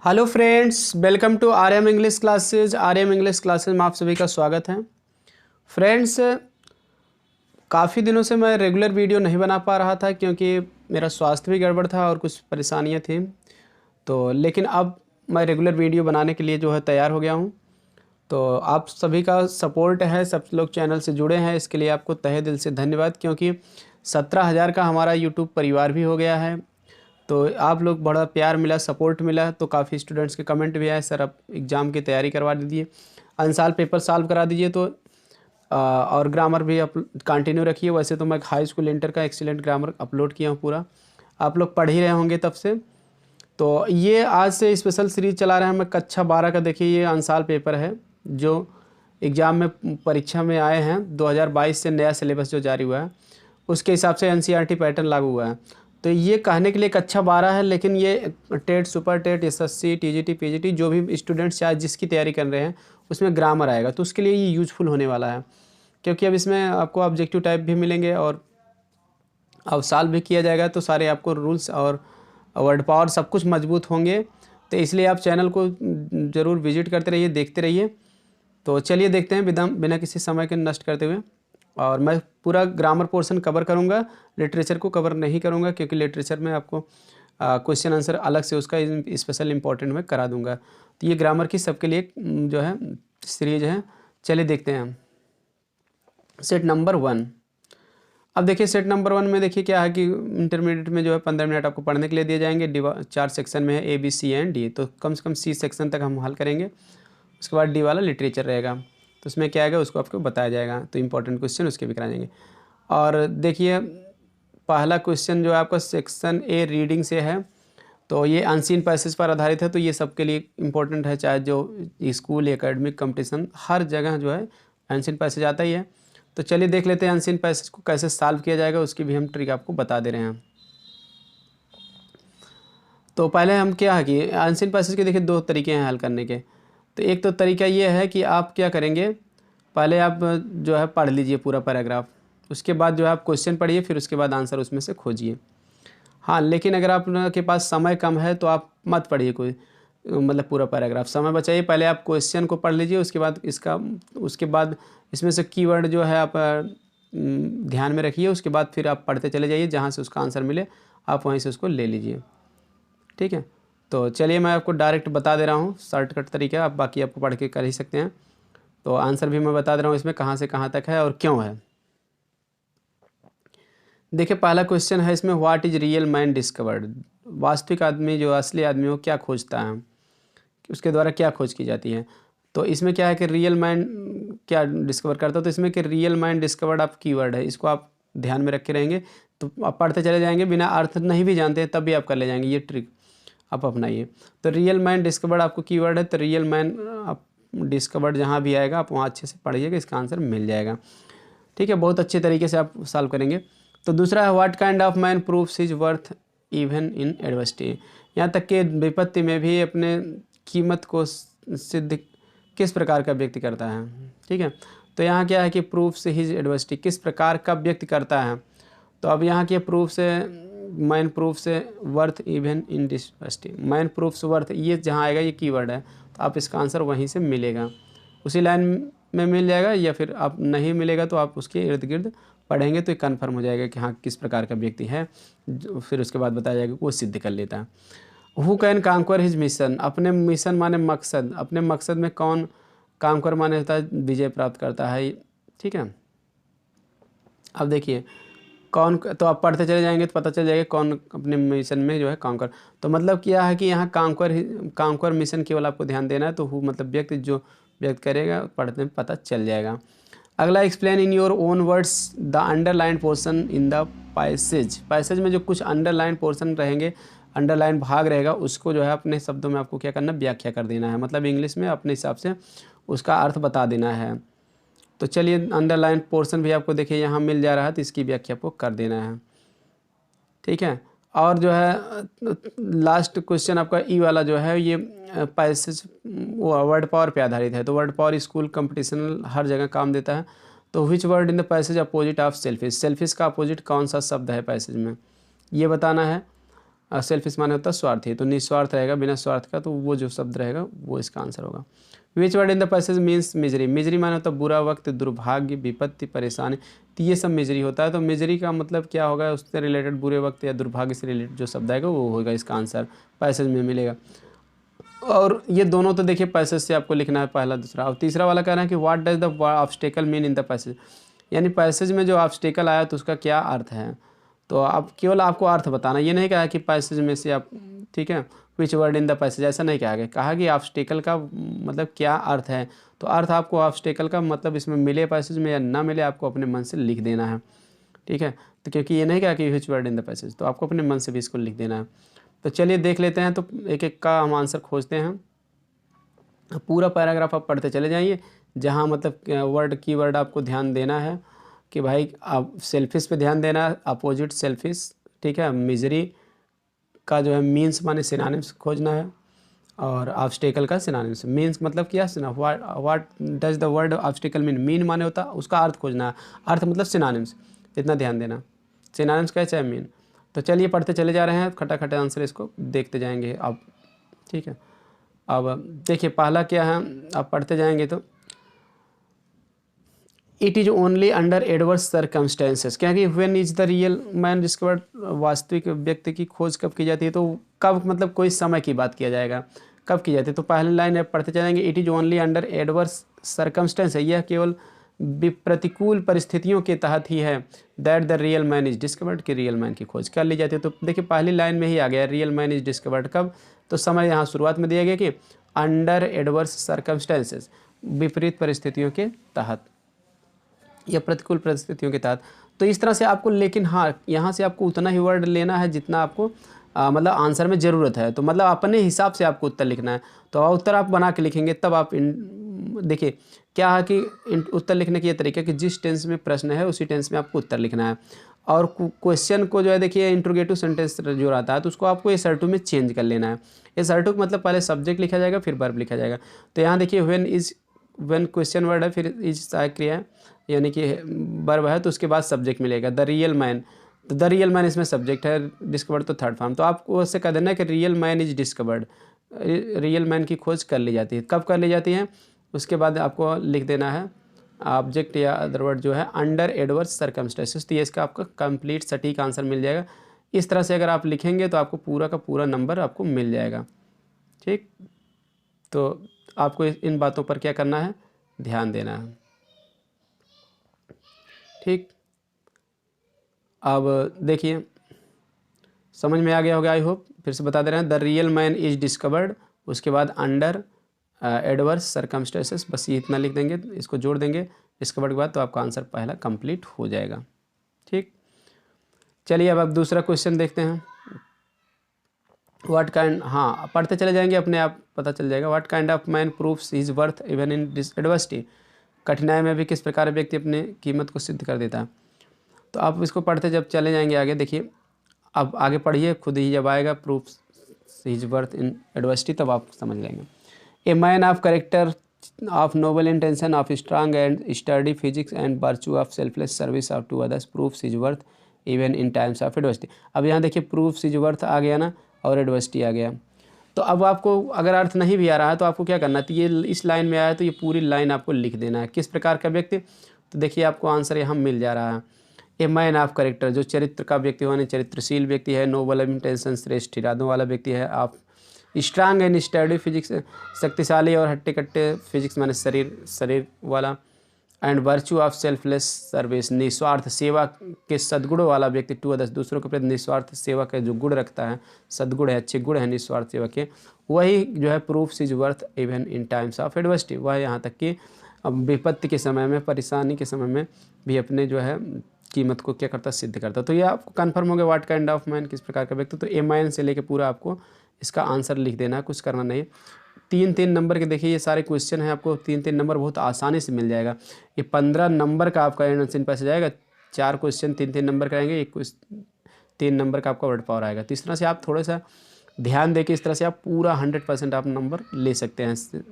Hello friends, welcome to RM English classes. RM English classes में आप सभी का स्वागत है। फ्रेंड्स, काफ़ी दिनों से मैं रेगुलर वीडियो नहीं बना पा रहा था क्योंकि मेरा स्वास्थ्य भी गड़बड़ था और कुछ परेशानियां थी। तो लेकिन अब मैं रेगुलर वीडियो बनाने के लिए जो है तैयार हो गया हूं। तो आप सभी का सपोर्ट है, सब लोग चैनल से जुड़े हैं, इसके लिए आपको तहे दिल से धन्यवाद। क्योंकि 17,000 का हमारा यूट्यूब परिवार भी हो गया है। तो आप लोग बड़ा प्यार मिला, सपोर्ट मिला। तो काफ़ी स्टूडेंट्स के कमेंट भी आए, सर आप एग्ज़ाम की तैयारी करवा दीजिए, अनसाल पेपर सॉल्व करा दीजिए। तो और ग्रामर भी आप कंटिन्यू रखिए। वैसे तो मैं हाई स्कूल इंटर का एक्सीलेंट ग्रामर अपलोड किया हूँ पूरा, आप लोग पढ़ ही रहे होंगे तब से। तो ये आज से स्पेशल सीरीज़ चला रहे हैं मैं कक्षा 12 का। देखिए, ये अनसाल पेपर है जो एग्ज़ाम में परीक्षा में आए हैं। 2022 से नया सिलेबस जो जारी हुआ है उसके हिसाब से एनसीईआरटी पैटर्न लागू हुआ है। तो ये कहने के लिए कक्षा 12 है, लेकिन ये TET, super TET, SSC, TGT, PGT जो भी स्टूडेंट्स चाहे जिसकी तैयारी कर रहे हैं उसमें ग्रामर आएगा। तो उसके लिए ये यूजफुल होने वाला है, क्योंकि अब इसमें आपको ऑब्जेक्टिव टाइप भी मिलेंगे और अब सॉल्व भी किया जाएगा। तो सारे आपको रूल्स और वर्ड पावर सब कुछ मजबूत होंगे। तो इसलिए आप चैनल को ज़रूर विजिट करते रहिए, देखते रहिए। तो चलिए देखते हैं बिना किसी समय के नष्ट करते हुए। और मैं पूरा ग्रामर पोर्शन कवर करूंगा, लिटरेचर को कवर नहीं करूंगा, क्योंकि लिटरेचर में आपको क्वेश्चन आंसर अलग से उसका स्पेशल इंपॉर्टेंट में करा दूंगा। तो ये ग्रामर की सबके लिए जो है सीरीज है। चलिए देखते हैं हम सेट नंबर 1। अब देखिए सेट नंबर 1 में देखिए क्या है कि इंटरमीडिएट में जो है 15 मिनट आपको पढ़ने के लिए दिए जाएंगे। 4 सेक्शन में है, A B C and D. तो कम से कम सी सेक्शन तक हम हल करेंगे। उसके बाद डी वाला लिटरेचर रहेगा। तो उसमें क्या आएगा उसको आपको बताया जाएगा। तो इंपॉर्टेंट क्वेश्चन उसके भी कराए जाएंगे। और देखिए पहला क्वेश्चन जो है आपका सेक्शन ए रीडिंग से है। तो ये अनसीन पैसेज पर आधारित है। तो ये सबके लिए इम्पोर्टेंट है, चाहे जो स्कूल, एकेडमिक, कंपटीशन, हर जगह जो है अनसीन पैसेज आता ही है। तो चलिए देख लेते हैं अनसीन पैसेज को कैसे सॉल्व किया जाएगा, उसकी भी हम ट्रिक आपको बता दे रहे हैं। तो पहले हम क्या है कि अनसीन पैसेज के देखिए 2 तरीके हैं हल करने के। तो एक तो तरीका ये है कि आप क्या करेंगे, पहले आप जो है पढ़ लीजिए पूरा पैराग्राफ, उसके बाद जो है आप क्वेश्चन पढ़िए, फिर उसके बाद आंसर उसमें से खोजिए। हाँ, लेकिन अगर आपके पास समय कम है तो आप मत पढ़िए कोई मतलब पूरा पैराग्राफ, समय बचाइए। पहले आप क्वेश्चन को पढ़ लीजिए, उसके बाद इसमें से कीवर्ड जो है आप ध्यान में रखिए। उसके बाद फिर आप पढ़ते चले जाइए, जहाँ से उसका आंसर मिले आप वहीं से उसको ले लीजिए। ठीक है, तो चलिए मैं आपको डायरेक्ट बता दे रहा हूँ, शॉर्टकट तरीका। आप बाकी आपको पढ़ के कर ही सकते हैं। तो आंसर भी मैं बता दे रहा हूँ इसमें कहाँ से कहाँ तक है और क्यों है। देखिए पहला क्वेश्चन है इसमें, what is real man discovered. वास्तविक आदमी, जो असली आदमी, वो क्या खोजता है, उसके द्वारा क्या खोज की जाती है। तो इसमें क्या है कि रियल मैन क्या डिस्कवर करता है। तो इसमें कि रियल मैन डिस्कवर्ड आप कीवर्ड है, इसको आप ध्यान में रख के रहेंगे तो आप पढ़ते चले जाएंगे, बिना अर्थ नहीं भी जानते हैं तब भी आप कर ले जाएंगे। ये ट्रिक आप अपनाइए। तो रियल मैन डिस्कवर्ड आपको कीवर्ड है। तो रियल मैन आप डिस्कवर्ड जहाँ भी आएगा आप वहाँ अच्छे से पढ़िएगा, इसका आंसर मिल जाएगा। ठीक है, बहुत अच्छे तरीके से आप सॉल्व करेंगे। तो दूसरा है, what kind of man proves his worth even in adversity. यहाँ तक कि विपत्ति में भी अपने कीमत को सिद्ध किस प्रकार का व्यक्ति करता है। ठीक है, तो यहाँ क्या है कि प्रूफ्स हिज एडवर्सिटी, किस प्रकार का व्यक्ति करता है। तो अब यहाँ के प्रूफ से मैन प्रूफ से वर्थ इवन इन डिवर्सिटी, मैन प्रूफ्स वर्थ, ये जहाँ आएगा ये कीवर्ड है। तो आप इसका आंसर वहीं से मिलेगा, उसी लाइन में मिल जाएगा, या फिर आप नहीं मिलेगा तो आप उसके इर्द गिर्द पढ़ेंगे तो ये कन्फर्म हो जाएगा कि हाँ किस प्रकार का व्यक्ति है। फिर उसके बाद बताया जाएगा वो सिद्ध कर लेता है। Who can conquer his mission, अपने मिशन माने मकसद, अपने मकसद में कौन कांकर माने होता है विजय प्राप्त करता है। ठीक है, अब देखिए कौन, तो आप पढ़ते चले जाएंगे तो पता चल जाएगा कौन अपने मिशन में जो है कांकर। तो मतलब क्या है कि यहाँ कांकर मिशन केवल आपको ध्यान देना है। तो हु मतलब व्यक्ति, जो व्यक्त करेगा पढ़ते में पता चल जाएगा। अगला, explain in your own words the underline portion in the passage. Passage में जो कुछ अंडरलाइन पोर्शन रहेंगे, अंडरलाइन भाग रहेगा, उसको जो है अपने शब्दों में आपको क्या करना, व्याख्या कर देना है। मतलब इंग्लिश में अपने हिसाब से उसका अर्थ बता देना है। तो चलिए अंडरलाइन पोर्शन भी आपको देखिए यहाँ मिल जा रहा है, तो इसकी व्याख्या आपको कर देना है। ठीक है, और जो है लास्ट क्वेश्चन आपका ई वाला जो है, ये पैसेज वर्ड पावर पे आधारित है। तो वर्ड पावर स्कूल, कंपटीशन, हर जगह काम देता है। तो which word in the passage opposite of selfish, selfish का अपोजिट कौन सा शब्द है पैसेज में, ये बताना है। सेल्फिश माने होता है स्वार्थी, तो निस्वार्थ रहेगा बिना स्वार्थ का, तो वो जो शब्द रहेगा वो इसका आंसर होगा। Which word in the passage means misery, misery माने होता है बुरा वक्त, दुर्भाग्य, विपत्ति, परेशानी, तो ये सब मिजरी होता है। तो मिजरी का मतलब क्या होगा, उससे रिलेटेड बुरे वक्त या दुर्भाग्य से रिलेटेड जो शब्द आएगा वो होगा इसका आंसर, पैसेज में मिलेगा। और ये दोनों तो देखिए पैसेज से आपको लिखना है, पहला दूसरा। और तीसरा वाला कह रहा है कि what does the obstacle mean in the passage, यानी पैसेज में जो ऑब्स्टेकल आया तो उसका क्या अर्थ है। तो आप केवल आपको अर्थ बताना, ये नहीं कहा कि पैसेज में से आप, ठीक है, which word in the passage, ऐसा नहीं कहा गया, कहा कि ऑब्स्टेकल का मतलब क्या अर्थ है। तो अर्थ आपको ऑब्स्टेकल का मतलब इसमें मिले पैसेज में या ना मिले, आपको अपने मन से लिख देना है, ठीक है। तो क्योंकि ये नहीं कहा कि which word in the passage, तो आपको अपने मन से भी इसको लिख देना है। तो चलिए देख लेते हैं, तो एक एक का हम आंसर खोजते हैं। पूरा पैराग्राफ आप पढ़ते चले जाइए, जहाँ मतलब वर्ड की वर्ड आपको ध्यान देना है कि भाई आप सेल्फिश पे ध्यान देना है, अपोजिट सेल्फिश, ठीक है। मिजरी का जो है मीन्स माने सिनोनिम्स खोजना है, और ऑब्स्टेकल का सिनोनिम्स, मीन्स मतलब क्या, what does the word obstacle mean, mean माने होता है उसका अर्थ खोजना है, अर्थ मतलब सिनोनिम्स, इतना ध्यान देना, सिनोनिम्स कैसे है मीन। तो चलिए पढ़ते चले जा रहे हैं, खटा आंसर इसको देखते जाएंगे अब, ठीक है। अब देखिए पहला क्या है, आप पढ़ते जाएंगे तो it is only under adverse circumstances, क्योंकि when is the real man discovered, वास्तविक व्यक्ति की खोज कब की जाती है, तो कब मतलब कोई समय की बात किया जाएगा, कब की जाती है। तो पहली लाइन आप पढ़ते जाएंगे, it is only under adverse circumstance है, यह केवल प्रतिकूल परिस्थितियों के तहत ही है, that the real man is discovered, कि रियल मैन की खोज कर ली जाती है। तो देखिए पहली लाइन में ही आ गया रियल मैन इज डिस्कवर्ड कब, तो समय यहाँ शुरुआत में दिया गया कि अंडर एडवर्स सर्कमस्टेंसेस, विपरीत परिस्थितियों के तहत या प्रतिकूल परिस्थितियों के तहत। तो इस तरह से आपको, लेकिन हाँ यहाँ से आपको उतना ही वर्ड लेना है जितना आपको मतलब आंसर में ज़रूरत है, तो मतलब अपने हिसाब से आपको उत्तर लिखना है। तो उत्तर आप बना के लिखेंगे तब आप देखिए क्या है कि उत्तर लिखने की ये तरीका कि जिस टेंस में प्रश्न है उसी टेंस में आपको उत्तर लिखना है। और क्वेश्चन को जो है देखिए इंट्रोगेटिव सेंटेंस जो रहता है तो उसको आपको SR2 में चेंज कर लेना है। SR2 मतलब पहले सब्जेक्ट लिखा जाएगा फिर वर्ब लिखा जाएगा। तो यहाँ देखिए व्हेन क्वेश्चन वर्ड है, फिर इज सहायक क्रिया है यानी कि वर्ब है, तो उसके बाद सब्जेक्ट मिलेगा द रियल मैन, तो द रियल मैन इसमें सब्जेक्ट है, डिस्कवर्ड तो थर्ड फॉर्म। तो आपको उससे कह देना है कि real man is discovered, real man की खोज कर ली जाती है, कब कर ली जाती है, उसके बाद आपको लिख देना है ऑब्जेक्ट या अदर वर्ड जो है अंडर एडवर्स सर्कमस्टेंसेस। तो ये इसका आपका कंप्लीट सटीक आंसर मिल जाएगा। इस तरह से अगर आप लिखेंगे तो आपको पूरा का पूरा नंबर आपको मिल जाएगा, ठीक। तो आपको इन बातों पर क्या करना है, ध्यान देना है, ठीक। अब देखिए समझ में आ गया होगा आई होप, फिर से बता दे रहे हैं, the real man is discovered, उसके बाद अंडर एडवर्स सर्कमस्टेंसेस, बस ये इतना लिख देंगे, इसको जोड़ देंगे डिस्कवर्ड के बाद, तो आपका आंसर पहला कंप्लीट हो जाएगा, ठीक। चलिए अब आप दूसरा क्वेश्चन देखते हैं। व्हाट काइंड, हाँ पढ़ते चले जाएंगे अपने आप पता चल जाएगा। What kind of man proves his worth even in adversity, कठिनाई में भी किस प्रकार व्यक्ति अपने कीमत को सिद्ध कर देता है। तो आप इसको पढ़ते जब चले जाएंगे आगे, देखिए अब आगे पढ़िए खुद ही, जब आएगा proves his worth in adversity तब आप समझ लेंगे। A man of character of noble intention of strong and sturdy physique and virtue of selfless service of to others proves his worth even in times of adversity. अब यहाँ देखिए proves his worth आ गया ना, और adversity आ गया। तो अब आपको अगर अर्थ नहीं भी आ रहा है तो आपको क्या करना है, तो ये इस लाइन में आया है तो ये पूरी लाइन आपको लिख देना है। किस प्रकार का व्यक्ति, तो देखिए आपको आंसर यहाँ मिल जा रहा है। ए मैन ऑफ करेक्टर, जो चरित्र का व्यक्ति माने चरित्रशील व्यक्ति है, नोबल इंटेंशन श्रेष्ठ इरादों वाला व्यक्ति है, आप स्ट्रांग एंड स्टडी फिजिक्स शक्तिशाली और हट्टे कट्टे फिजिक्स माने शरीर वाला, and virtue of selfless service निस्वार्थ सेवा के सद्गुणों वाला व्यक्ति, टू अदर्स दूसरों के प्रति निस्वार्थ सेवा के जो गुण रखता है, सद्गुण है, अच्छे गुण है निस्वार्थ सेवा के, वही जो है proofs is worth even in times of adversity. वह यहाँ तक कि अब विपत्ति के समय में, परेशानी के समय में भी अपने जो है कीमत को क्या करता, सिद्ध करता। तो ये आपको कन्फर्म हो गया व्हाट काइंड ऑफ मैन, किस प्रकार का व्यक्ति। तो ए मैन से लेके पूरा आपको इसका आंसर लिख देना है, कुछ करना नहीं। 3-3 नंबर के देखिए ये सारे क्वेश्चन हैं, आपको 3-3 नंबर बहुत आसानी से मिल जाएगा। ये 15 नंबर का आपका आंसर पैसे जाएगा, 4 क्वेश्चन 3-3 नंबर का आएंगे, 3 नंबर का आपका वर्ड पावर आएगा। तो इस तरह से आप थोड़ा सा ध्यान देके इस तरह से आप पूरा 100% आप नंबर ले सकते हैं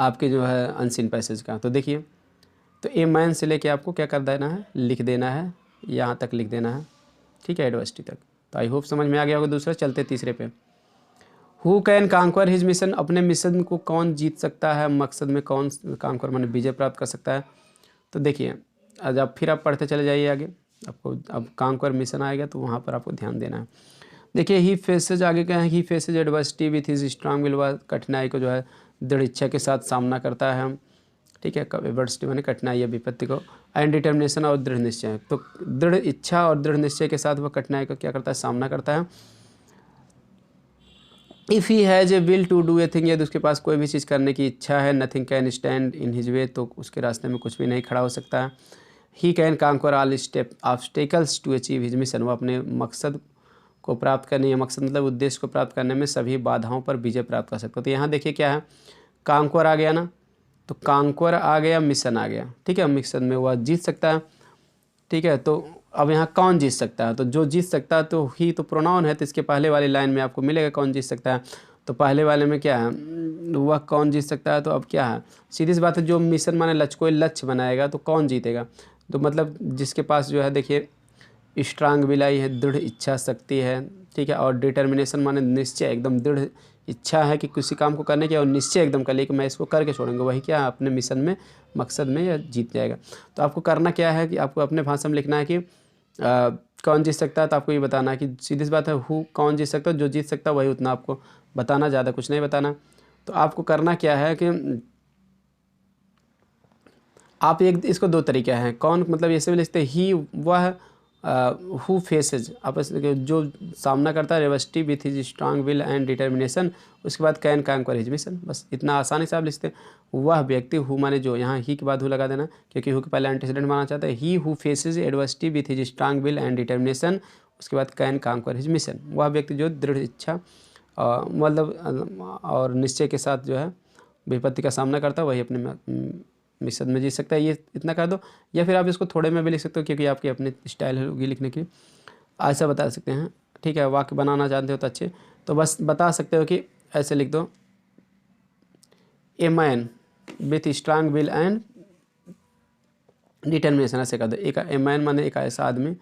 आपके जो है अनसीन पैसेज का। तो देखिए तो ए मैन से लेके आपको क्या कर देना है, लिख देना है, यहाँ तक लिख देना है, ठीक है, एडवर्सिटी तक। तो आई होप समझ में आ गया होगा। दूसरा चलते तीसरे पे। Who can conquer his mission, अपने मिशन को कौन जीत सकता है, मकसद में कौन कांकर माने विजय प्राप्त कर सकता है। तो देखिए आज आप फिर आप पढ़ते चले जाइए आगे, आपको अब कांकर मिशन आएगा तो वहाँ पर आपको ध्यान देना है। देखिए ही फेसेज आगे क्या है, he faces adversity with his strong will, वह कठिनाई को जो है दृढ़ इच्छा के साथ सामना करता है। ठीक है, एडवर्सिटी माने कठिनाई या विपत्ति को, एंड डिटर्मिनेशन और दृढ़ निश्चय, तो दृढ़ इच्छा और दृढ़ निश्चय के साथ वह कठिनाई का क्या करता है, सामना करता है। If he has a will to do a thing, यदि उसके पास कोई भी चीज़ करने की इच्छा है, nothing can stand in his way, तो उसके रास्ते में कुछ भी नहीं खड़ा हो सकता है। He can conquer all step obstacles to achieve his mission, वो अपने मकसद को प्राप्त करने, या मकसद मतलब उद्देश्य को प्राप्त करने में सभी बाधाओं पर विजय प्राप्त कर सकते हो। तो यहाँ देखिए क्या है, कांकर आ गया ना, तो कांकर आ गया, मिशन आ गया। ठीक है, मिशन में वह जीत सकता है। ठीक है, तो अब यहाँ कौन जीत सकता है, तो जो जीत सकता है तो ही तो प्रोनाउन है, तो इसके पहले वाली लाइन में आपको मिलेगा कौन जीत सकता है। तो पहले वाले में क्या है, वह कौन जीत सकता है, तो अब क्या है, सीधी सी बात है, जो मिशन माने लक्ष्य, कोई लक्ष्य बनाएगा तो कौन जीतेगा, तो मतलब जिसके पास जो है देखिए स्ट्रांग विल आई है, दृढ़ इच्छा शक्ति है। ठीक है, और डिटर्मिनेशन माने निश्चय, एकदम दृढ़ इच्छा है कि किसी काम को करने की, और निश्चय एकदम कर लिए कि मैं इसको करके छोड़ूंगा, वही क्या है अपने मिशन में, मकसद में या जीत जाएगा। तो आपको करना क्या है कि आपको अपने भाषा में लिखना है कि कौन जीत सकता है, तो आपको ये बताना है कि सीधी सी बात है, हु कौन जीत सकता है, जो जीत सकता है वही उतना आपको बताना, ज़्यादा कुछ नहीं बताना। तो आपको करना क्या है कि आप एक इसको दो तरीके हैं, कौन मतलब ऐसे भी लिखते हैं, ही वह हु फेसेज, आपस जो सामना करता है, adversity with his strong will and determination, उसके बाद कैन कांकर हिज मिशन, बस इतना आसानी से आप लिखते हैं। वह व्यक्ति, हु माने जो, यहाँ ही के बाद हु लगा देना क्योंकि हु के पहले एंटीसीडेंट माना चाहता है। He who faces adversity with his strong will and determination, उसके बाद कैन कांकर हिज मिशन, वह व्यक्ति जो दृढ़ इच्छा मतलब और निश्चय के साथ जो है विपत्ति का सामना करता है, वही अपने मिशन में जीत सकता है। ये इतना कर दो, या फिर आप इसको थोड़े में भी लिख सकते हो क्योंकि आपकी अपनी स्टाइल होगी लिखने की, ऐसा बता सकते हैं। ठीक है, वाक्य बनाना जानते हो तो अच्छे, तो बस बता सकते हो कि ऐसे लिख दो, a man with strong will and determination, ऐसे कर दो। एक ए मैन माने एक ऐसा आदमी,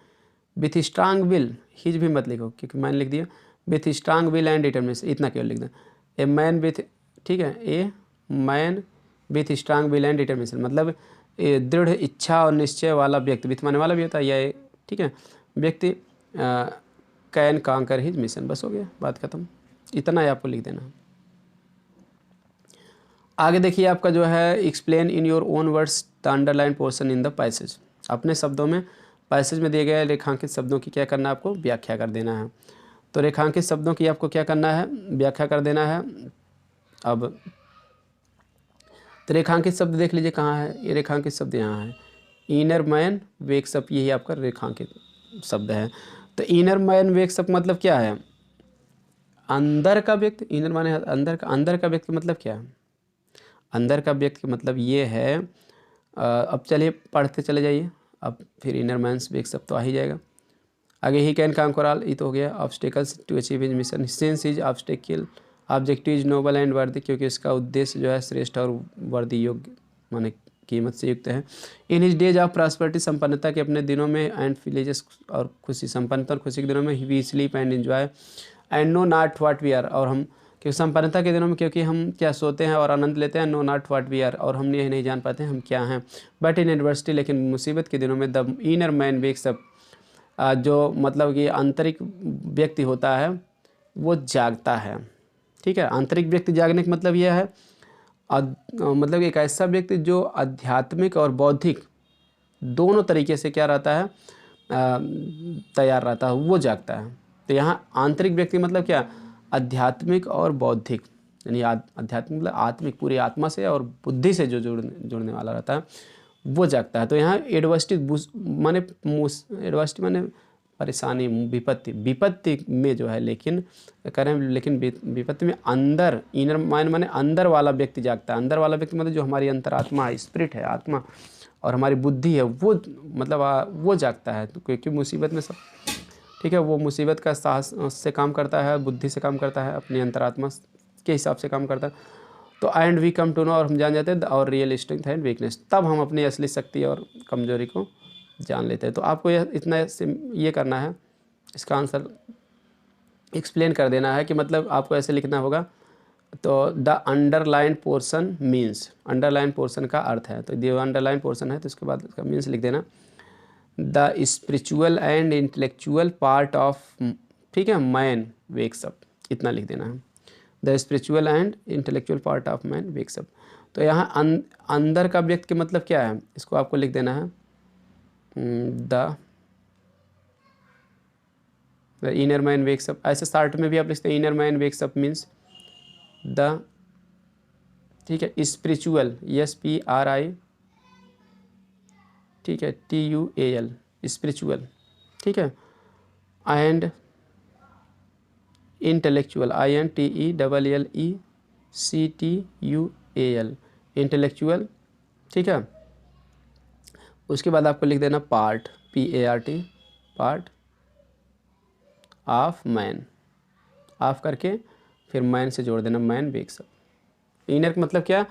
विथ स्ट्रांग विल, हिज भी मत लिखो क्योंकि मैन लिख दिया, with strong will and determination, इतना केवल लिख दें, ए मैन विथ, ठीक है, a man with strong will and determination, मतलब दृढ़ इच्छा और निश्चय वाला व्यक्ति, विथ माने वाला भी होता है या, ठीक है, व्यक्ति कैन कांकर हिज मिशन, बस हो गया, बात खत्म। इतना ही आपको लिख देना। आगे देखिए आपका जो है, explain in your own words the underline portion in the passage, अपने शब्दों में पैसेज में दिए गए रेखांकित शब्दों की क्या करना है, आपको व्याख्या कर देना है। तो रेखांकित शब्दों की आपको क्या करना है, व्याख्या कर देना है। अब तो रेखांकित शब्द देख लीजिए कहाँ है, ये रेखांकित शब्द यहाँ है, इनर मैन वेक्स अप, यही आपका रेखांकित शब्द है। तो इनर मैन वेक्स अप मतलब क्या है, अंदर का व्यक्ति, इनर माने अंदर का व्यक्ति मतलब क्या है, अंदर का व्यक्ति मतलब ये है। अब चलिए पढ़ते चले जाइए, अब फिर इनर मैन्स वेक्स अप तो आ ही जाएगा। आगे ही कैन कांकर ऑल, ये तो हो गया, obstacles to achieve his mission, since is obstacle objective is noble and worthy, क्योंकि इसका उद्देश्य जो है श्रेष्ठ और वर्दी योग्य माने कीमत से युक्त है। In his days of prosperity, संपन्नता के अपने दिनों में, एंड फिलेजेस और खुशी, संपन्नता और खुशी के दिनों में, we sleep and enjoy and know not what we are, और हम क्योंकि संपन्नता के दिनों में क्योंकि हम क्या सोते हैं और आनंद लेते हैं, know not what we are, और हम ये नहीं जान पाते हम क्या हैं। बट इन एडवर्सिटी, लेकिन मुसीबत के दिनों में, the inner man wakes up, जो मतलब कि आंतरिक व्यक्ति होता है वो जागता है। ठीक है, आंतरिक व्यक्ति जागने का मतलब यह है, मतलब एक ऐसा व्यक्ति जो आध्यात्मिक और बौद्धिक दोनों तरीके से क्या रहता है, तैयार रहता है, वो जागता है। तो यहाँ आंतरिक व्यक्ति मतलब क्या, आध्यात्मिक और बौद्धिक, यानी आध्यात्मिक मतलब आत्मिक, पूरी आत्मा से और बुद्धि से जो जुड़ने वाला रहता है वो जागता है। तो यहाँ एडवर्सिटी माने परेशानी, विपत्ति में जो है, लेकिन करें, लेकिन विपत्ति में अंदर, इनर माइंड माने अंदर वाला व्यक्ति जागता है। अंदर वाला व्यक्ति मतलब जो हमारी अंतरात्मा है, स्पिरिट है, आत्मा और हमारी बुद्धि है, वो मतलब वो जागता है। तो क्योंकि मुसीबत में सब, ठीक है, वो मुसीबत का साहस से काम करता है, बुद्धि से काम करता है, अपनी अंतरात्मा के हिसाब से काम करता है। तो and we come to know, और हम जान जाते हैं और रियल स्ट्रेंथ एंड वीकनेस, तब हम अपनी असली शक्ति और कमजोरी को जान लेते हैं। तो आपको यह इतना ये करना है, इसका आंसर एक्सप्लेन कर देना है कि मतलब आपको ऐसे लिखना होगा। तो the underline portion means, underline portion का अर्थ है, तो जो अंडरलाइन पोर्शन है तो उसके बाद उसका मीन्स लिख देना। The spiritual and intellectual part of, ठीक है, मैन वेक्स अप, इतना लिख देना है। The spiritual and intellectual part of man wakes up. तो यहाँ अंदर का व्यक्ति के मतलब क्या है, इसको आपको लिख देना है the inner man wakes up. ऐसे शॉर्ट में भी आप लिखते हैं inner man wakes up means the, ठीक है, स्पिरिचुअल, SPRI, ठीक है, TUAL, स्पिरिचुअल, ठीक है, एंड इंटेलेक्चुअल, INTELLECTUAL, इंटेलेक्चुअल, ठीक है। उसके बाद आपको लिख देना part, PART, part of man, of करके फिर मैन से जोड़ देना, मैन वेक्स अप। इनर का मतलब क्या,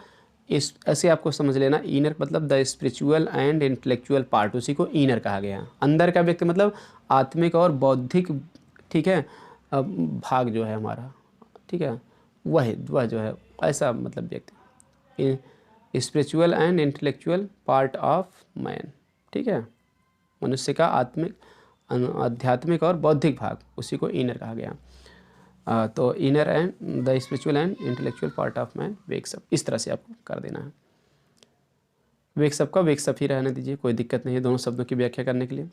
इस ऐसे आपको समझ लेना, इनर का मतलब the spiritual and intellectual part, उसी को इनर कहा गया। अंदर का व्यक्ति मतलब आत्मिक और बौद्धिक, ठीक है, भाग जो है हमारा, ठीक है, वह जो है ऐसा मतलब व्यक्ति, spiritual and intellectual part of man, ठीक है, मनुष्य का आत्मिक, आध्यात्मिक और बौद्धिक भाग, उसी को इनर कहा गया। तो inner and the spiritual and intellectual part of man wakes up, इस तरह से आपको कर देना है। वेक्स अप का वेक्स अप ही रहने दीजिए, कोई दिक्कत नहीं है दोनों शब्दों की व्याख्या करने के लिए।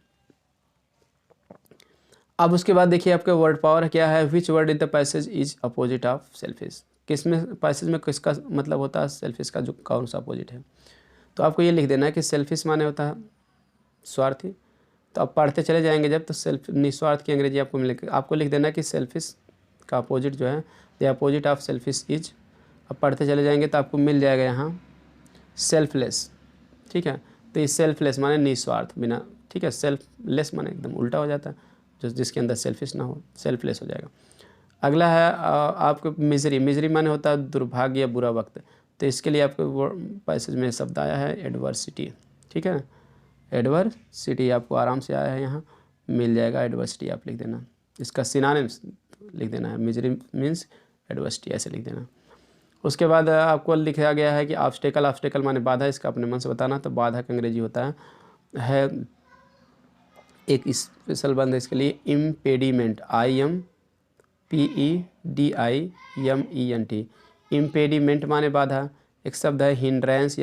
अब उसके बाद देखिए आपका वर्ड पावर क्या है, which word in the passage is opposite of selfish. किसमें पैसेज में किसका मतलब होता है सेल्फिश का, जो कौन सा अपोजिट है। तो आपको ये लिख देना है कि सेल्फिश माने होता है स्वार्थी। तो आप पढ़ते चले जाएंगे जब, तो सेल्फ निस्वार्थ की अंग्रेजी आपको मिलेगी। आपको लिख देना कि सेल्फिश का अपोजिट जो है, the opposite of selfish is. अब पढ़ते चले जाएंगे तो आपको मिल जाएगा यहाँ सेल्फलेस, ठीक है। तो ये सेल्फलेस माने निस्वार्थ, बिना, ठीक है, सेल्फलेस माने एकदम उल्टा हो जाता है, जो जिसके अंदर सेल्फिश ना हो, सेल्फलेस हो जाएगा। अगला है आपको मिजरी, मिजरी माने होता है दुर्भाग्य या बुरा वक्त। तो इसके लिए आपको पैसेज में शब्द आया है एडवर्सिटी, ठीक है, एडवर्सिटी आपको आराम से आया है, यहाँ मिल जाएगा एडवर्सिटी, आप लिख देना। इसका सिनोनिम्स लिख देना है, मिजरी मीन्स एडवर्सिटी, ऐसे लिख देना। उसके बाद आपको लिखा गया है कि ऑब्स्टेकल, ऑब्स्टेकल माने बाधा, इसका अपने मन से बताना। तो बाधा का अंग्रेजी होता है एक स्पेशल बंद है इसके लिए, इम्पेडिमेंट, IMPEDIMENT, इम्पेडिमेंट माने बाधा। एक शब्द है हिंड्रेंस,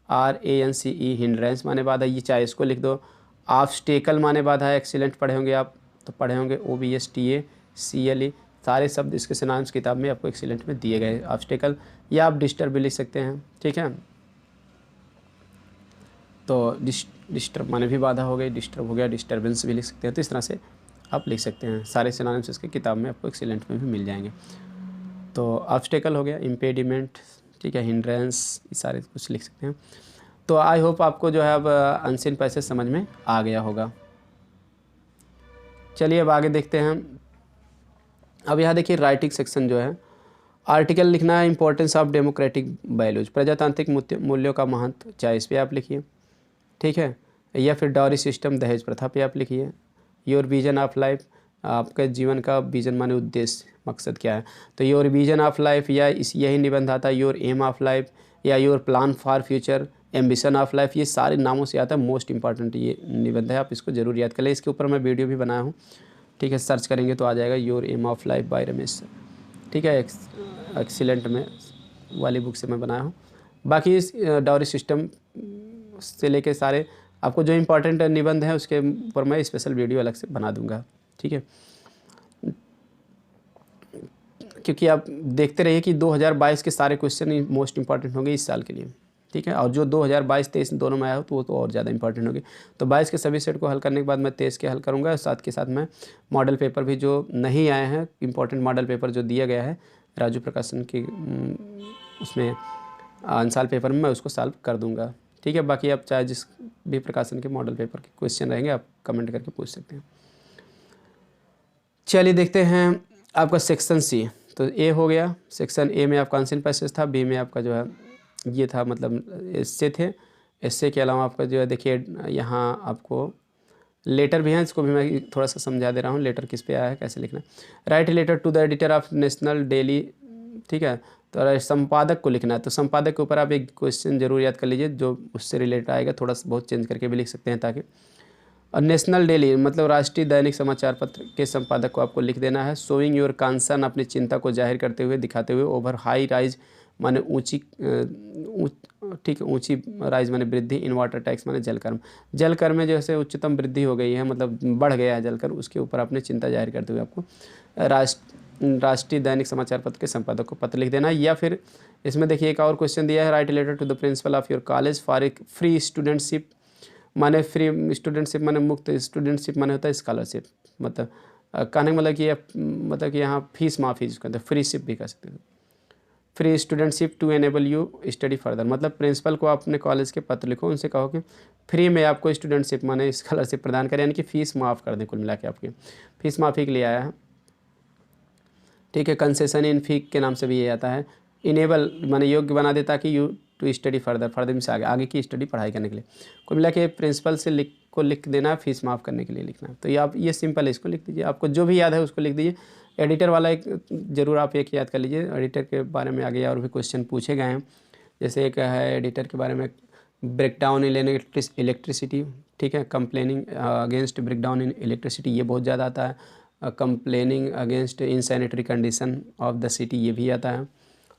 HINDRANCE, हिंड्रेंस माने बाधा, ये चाहे इसको लिख दो। ऑब्स्टेकल माने बाधा है, एक्सीलेंट पढ़े होंगे आप, तो पढ़े होंगे OBSTACLE, सारे शब्द इसके सिनोनिम्स किताब में आपको एक्सीलेंट में दिए गए। ऑब्स्टेकल या आप डिस्टर्ब भी लिख सकते हैं, ठीक है। तो डिस्टर्ब माने भी बाधा हो गई, डिस्टर्ब हो गया, डिस्टर्बेंस भी लिख सकते हैं। तो इस तरह से आप लिख सकते हैं, सारे सिनोनिम्स इसके किताब में आपको एक्सीलेंट में भी मिल जाएंगे। तो ऑब्स्टेकल हो गया, इम्पेडिमेंट, ठीक है, हिंड्रेंस, ये सारे कुछ लिख सकते हैं। तो आई होप आपको जो है अब अनसीन पैसेज समझ में आ गया होगा। चलिए अब आगे देखते हैं। अब यहाँ देखिए राइटिंग सेक्शन जो है, आर्टिकल लिखना है, इंपॉर्टेंस ऑफ डेमोक्रेटिक वैल्यूज, प्रजातांत्रिक मूल्यों का महत्व, चाहे इस पर आप लिखिए, ठीक है, या फिर डाउरी सिस्टम, दहेज प्रथा पे आप लिखिए। योर विजन ऑफ लाइफ, आपके जीवन का विजन माने उद्देश्य, मकसद क्या है। तो योर विजन ऑफ लाइफ, या इस यही निबंध आता है, योर एम ऑफ लाइफ, या your plan for future, ambition of life, ये सारे नामों से आता है। मोस्ट इंपॉर्टेंट ये निबंध है, आप इसको जरूर याद कर लें। इसके ऊपर मैं वीडियो भी बनाया हूँ, ठीक है, सर्च करेंगे तो आ जाएगा, your aim of life by Ramesh, ठीक है, एक्सीलेंट में वाली बुक से मैं बनाया हूँ। बाकी इस डाउरी सिस्टम से लेके सारे आपको जो इम्पोर्टेंट निबंध है उसके ऊपर मैं स्पेशल वीडियो अलग से बना दूंगा, ठीक है। क्योंकि आप देखते रहिए कि 2022 के सारे क्वेश्चन मोस्ट इंपॉर्टेंट होंगे इस साल के लिए, ठीक है। और जो 2022-23 दोनों में आया हो तो वो तो और ज़्यादा इंपॉर्टेंट होगी। तो 22 के सभी सेट को हल करने के बाद मैं 23 के हल करूँगा, साथ के साथ मैं मॉडल पेपर भी जो नहीं आए हैं, इंपॉर्टेंट मॉडल पेपर जो दिया गया है राजू प्रकाशन की, उसमें आंसार पेपर में मैं उसको सॉल्व कर दूँगा, ठीक है। बाकी आप चाहे जिस भी प्रकाशन के मॉडल पेपर के क्वेश्चन रहेंगे आप कमेंट करके पूछ सकते हैं। चलिए देखते हैं आपका सेक्शन सी। तो ए हो गया, सेक्शन ए में आपका अनसीन पैसेज था, बी में आपका जो है ये था, मतलब एस्से थे। एस्से के अलावा आपका जो है देखिए यहाँ आपको लेटर भी हैं, इसको भी मैं थोड़ा सा समझा दे रहा हूँ लेटर किस पे आया है, कैसे लिखना है। Write letter to the editor of national daily, ठीक है। तो संपादक को लिखना है, तो संपादक के ऊपर आप एक क्वेश्चन जरूर याद कर लीजिए जो उससे रिलेटेड आएगा, थोड़ा सा बहुत चेंज करके भी लिख सकते हैं ताकि। और नेशनल डेली मतलब राष्ट्रीय दैनिक समाचार पत्र के संपादक को आपको लिख देना है। शोइंग योर कंसर्न अपनी चिंता को जाहिर करते हुए, दिखाते हुए। ओवर हाई राइज माने ऊंची, ठीक है, ऊंची राइज माने वृद्धि। इन वाटर टैक्स माने जलकर, जलकर में जैसे उच्चतम वृद्धि हो गई है, मतलब बढ़ गया है जलकर, उसके ऊपर अपनी चिंता जाहिर करते हुए आपको राष्ट्रीय दैनिक समाचार पत्र के संपादक को पत्र लिख देना। या फिर इसमें देखिए एक और क्वेश्चन दिया है, write letter to the principal of your college for a free studentship माने फ्री स्टूडेंटशिप माने मुक्त, स्टूडेंटशिप माने होता है स्कॉलरशिप, मतलब कहने का मतलब कि यहाँ फीस माफ़ी जिसको कहते हैं, फ्री शिप भी कह सकते हो। Free studentship to enable you study further, मतलब प्रिंसिपल को अपने कॉलेज के पत्र लिखो, उनसे कहो कि फ्री में आपको स्टूडेंटशिप माने स्कॉलरशिप प्रदान करें, यानी कि फ़ीस माफ़ कर दें। कुल मिला के आपकी फ़ीस माफ़ी के लिए आया है, ठीक है। कंसेशन इन फी के नाम से भी ये आता है। इनेबल माने योग्य बना दे ताकि you to study further, further में से आगे की स्टडी पढ़ाई करने के लिए। कुल मिला के प्रिंसिपल से लिख देना है, फीस माफ़ करने के लिए लिखना है। तो ये आप ये सिंपल है, इसको लिख दीजिए, आपको जो भी याद है उसको लिख दीजिए। एडिटर वाला एक जरूर आप एक याद कर लीजिए, एडिटर के बारे में आगे और भी क्वेश्चन पूछे गए हैं। जैसे एक है एडिटर के बारे में, ब्रेक डाउन इन इलेक्ट्रिसिटी, ठीक है। Complaining against break down in electricity, ये बहुत ज़्यादा आता है। Complaining against insanitary condition of the city, ये भी आता है।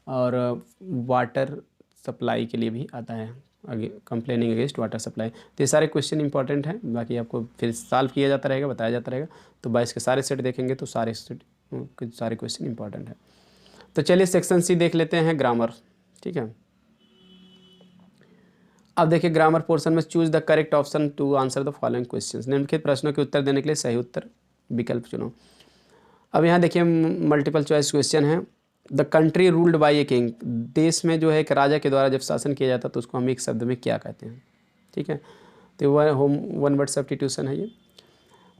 और वाटर सप्लाई के लिए भी आता है, कंप्लेनिंग अगेंस्ट वाटर सप्लाई। तो ये सारे क्वेश्चन इंपॉर्टेंट हैं, बाकी आपको फिर सॉल्व किया जाता रहेगा, बताया जाता रहेगा। तो 22 के सारे सेट देखेंगे तो सारे क्वेश्चन इंपॉर्टेंट है। तो चलिए सेक्शन सी देख लेते हैं, ग्रामर, ठीक है। अब देखिए ग्रामर पोर्शन में choose the correct option to answer the following questions, निम्नलिखित प्रश्नों के उत्तर देने के लिए सही उत्तर विकल्प चुनो। अब यहाँ देखिए मल्टीपल चॉइस क्वेश्चन है। The country ruled by a king, देश में जो है एक राजा के द्वारा जब शासन किया जाता है तो उसको हम एक शब्द में क्या कहते हैं, ठीक है। तो वन वर्ड सब्स्टिट्यूशन है ये।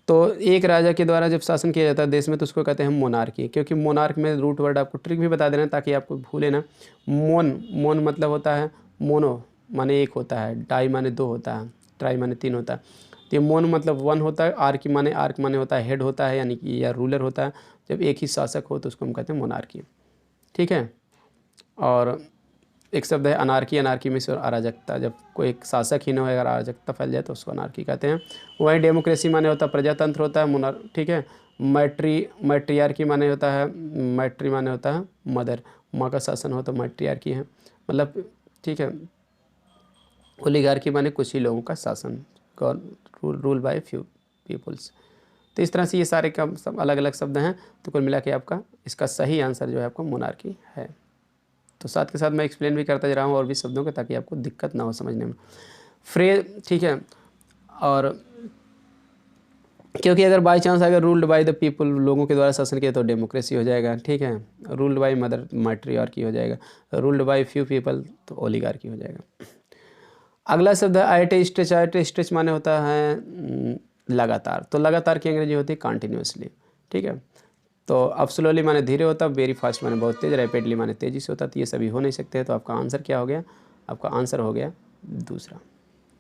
तो एक राजा के द्वारा जब शासन किया जाता है देश में तो उसको कहते हैं मोनार्की, क्योंकि मोनार्क में रूट वर्ड आपको ट्रिक भी बता देना ताकि आपको भूले ना। मोन मतलब होता है मोनो माने एक होता है, डाई माने दो होता है, ट्राई माने तीन होता है। तो ये मोन मतलब वन होता है, आर्क माने होता है हेड होता है, यानी कि या रूलर होता है। जब एक ही शासक हो तो उसको हम कहते हैं मोनार्की, ठीक है। और एक शब्द है अनार्की, अनार्की में से अराजकता, जब कोई एक शासक ही न हो, अगर अराजकता फैल जाए तो उसको अनार्की कहते हैं। वहीं डेमोक्रेसी माने होता है प्रजातंत्र होता है, ठीक है। मैट्रियार्की माने होता है, मैट्री माने होता है मदर, माँ का शासन हो तो मैट्रियार्की है, मतलब, ठीक है। ओलिगार्की माने कुछ ही लोगों का शासन, रूल बाय फ्यू पीपल्स। तो इस तरह से ये सारे का सब अलग अलग शब्द हैं। तो कुल मिला के आपका इसका सही आंसर जो है आपका मोनार्की है। तो साथ के साथ मैं एक्सप्लेन भी करता जा रहा हूँ और भी शब्दों के, ताकि आपको दिक्कत ना हो समझने में। फ्रेज, ठीक है। और क्योंकि अगर बाई चांस अगर रूल्ड बाय द पीपल, लोगों के द्वारा शासन किया तो डेमोक्रेसी हो जाएगा, ठीक है। रूल्ड बाय मदर मैट्रियार्की हो जाएगा, रूल्ड बाय फ्यू पीपल तो ओलिगार्की हो जाएगा। अगला शब्द है एट ए स्ट्रेच। एट ए स्ट्रेच माने होता है लगातार, तो लगातार की अंग्रेजी होती है कंटिन्यूसली, ठीक है। तो अब स्लोली माने धीरे होता है, वेरी फास्ट माने बहुत तेज़, रैपिडली माने तेज़ी से होता है। तो ये सभी हो नहीं सकते, तो आपका आंसर क्या हो गया, आपका आंसर हो गया दूसरा।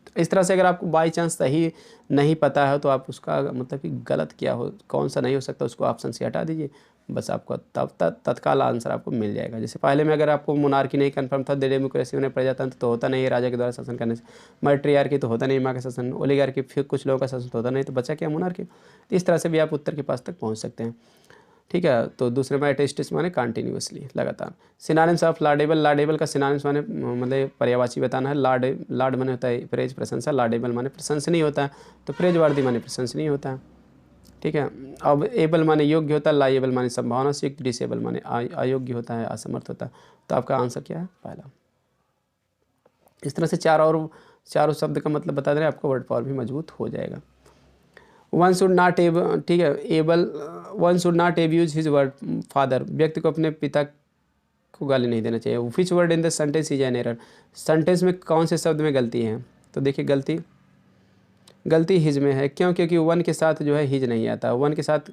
तो इस तरह से अगर आपको बाई चांस सही नहीं पता है तो आप उसका मतलब कि गलत क्या हो, कौन सा नहीं हो सकता, उसको ऑप्शन से हटा दीजिए, बस आपको तब तत्काल आंसर आपको मिल जाएगा। जैसे पहले में अगर आपको मोनार्की नहीं कन्फर्म था, डेमोक्रेसी में प्रजातंत्र तो होता नहीं है राजा के द्वारा शासन करने से, मैट्रियार्की तो होता नहीं माँ का शासन, ओलिगार्की फिर कुछ लोगों का शासन तो होता नहीं, तो बचा क्या मोनार्की। तो इस तरह से भी आप उत्तर के पास तक पहुँच सकते हैं, ठीक है। तो दूसरे में एट ए स्ट्रेच माने कंटिन्यूसली लगातार। सिनोनिम्स ऑफ लाडेबल, लाडेबल का सिनोनिम्स माने मतलब पर्यायवाची बताना है। लाड माने होता है प्रेज प्रशंसा, लाडेबल माने प्रशंसनीय होता है, तो प्रेजवर्दी माने प्रशंसनीय होता है, ठीक है। अब एबल माने योग्य होता है, लाएबल माने संभावना से युक्त, डिसेबल माने अयोग्य होता है, असमर्थ होता है। तो आपका आंसर क्या है, पहला। इस तरह से चारों शब्द का मतलब बता दे रहे, आपका वर्ड पावर भी मजबूत हो जाएगा। वन शुड नॉट एबल, ठीक है, able, one should not abuse his word father, व्यक्ति को अपने पिता को गाली नहीं देना चाहिए। Which word in the sentence is an error, sentence में कौन से शब्द में गलती है, तो देखिए गलती हिज में है। क्यों, क्योंकि वन के साथ जो है हिज नहीं आता। वन के साथ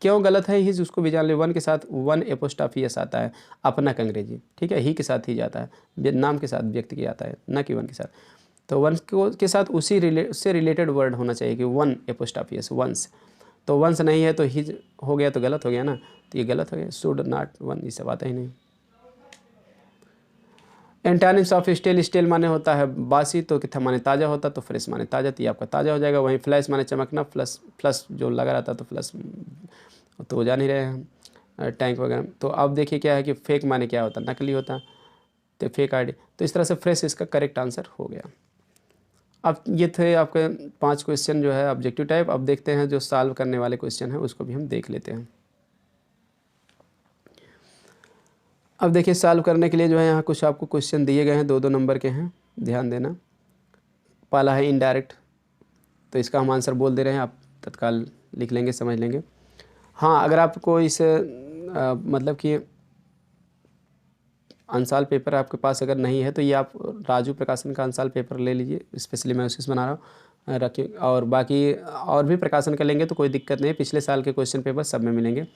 क्यों गलत है हिज, उसको भी जान ले। वन के साथ वन एपोस्ट्रोफी एस आता है, अपना का अंग्रेजी, ठीक है। ही के साथ ही जाता है, नाम के साथ व्यक्ति के आता है, ना कि वन के साथ। तो वंस के साथ उससे रिलेटेड वर्ड होना चाहिए कि वन एपोस्ट्रोफी एस, वंस। तो वंस नहीं है तो हिज हो गया तो गलत हो गया ना, तो ये गलत हो गया। शुड नॉट वन, ये सब आता ही नहीं। एंटोनिम्स ऑफ स्टेल, स्टेल माने होता है बासी, तो कितना माने ताज़ा होता, तो फ्रेश माने ताज़ा, तो ये आपका ताज़ा हो जाएगा। वहीं फ्लैश माने चमकना, फ्लश जो लगा रहता तो फ्लश तो जा नहीं रहे हैं टैंक वगैरह। तो अब देखिए क्या है कि फेक माने क्या होता, नकली होता, तो फेक आईडी। तो इस तरह से फ्रेश इसका करेक्ट आंसर हो गया। अब ये थे आपके 5 क्वेश्चन जो है ऑब्जेक्टिव टाइप। अब देखते हैं जो सॉल्व करने वाले क्वेश्चन हैं उसको भी हम देख लेते हैं। अब देखिए सॉल्व करने के लिए जो है यहाँ कुछ आपको क्वेश्चन दिए गए हैं, 2-2 नंबर के हैं, ध्यान देना। पहला है इनडायरेक्ट, तो इसका हम आंसर बोल दे रहे हैं, आप तत्काल लिख लेंगे, समझ लेंगे। हाँ, अगर आपको इस मतलब कि अंसाल पेपर आपके पास अगर नहीं है तो ये आप राजू प्रकाशन का अंसाल पेपर ले लीजिए, स्पेशली मैं उसी से बना रहा हूँ, रखिए। और बाकी और भी प्रकाशन का लेंगे तो कोई दिक्कत नहीं है, पिछले साल के क्वेश्चन पेपर सब में मिलेंगे।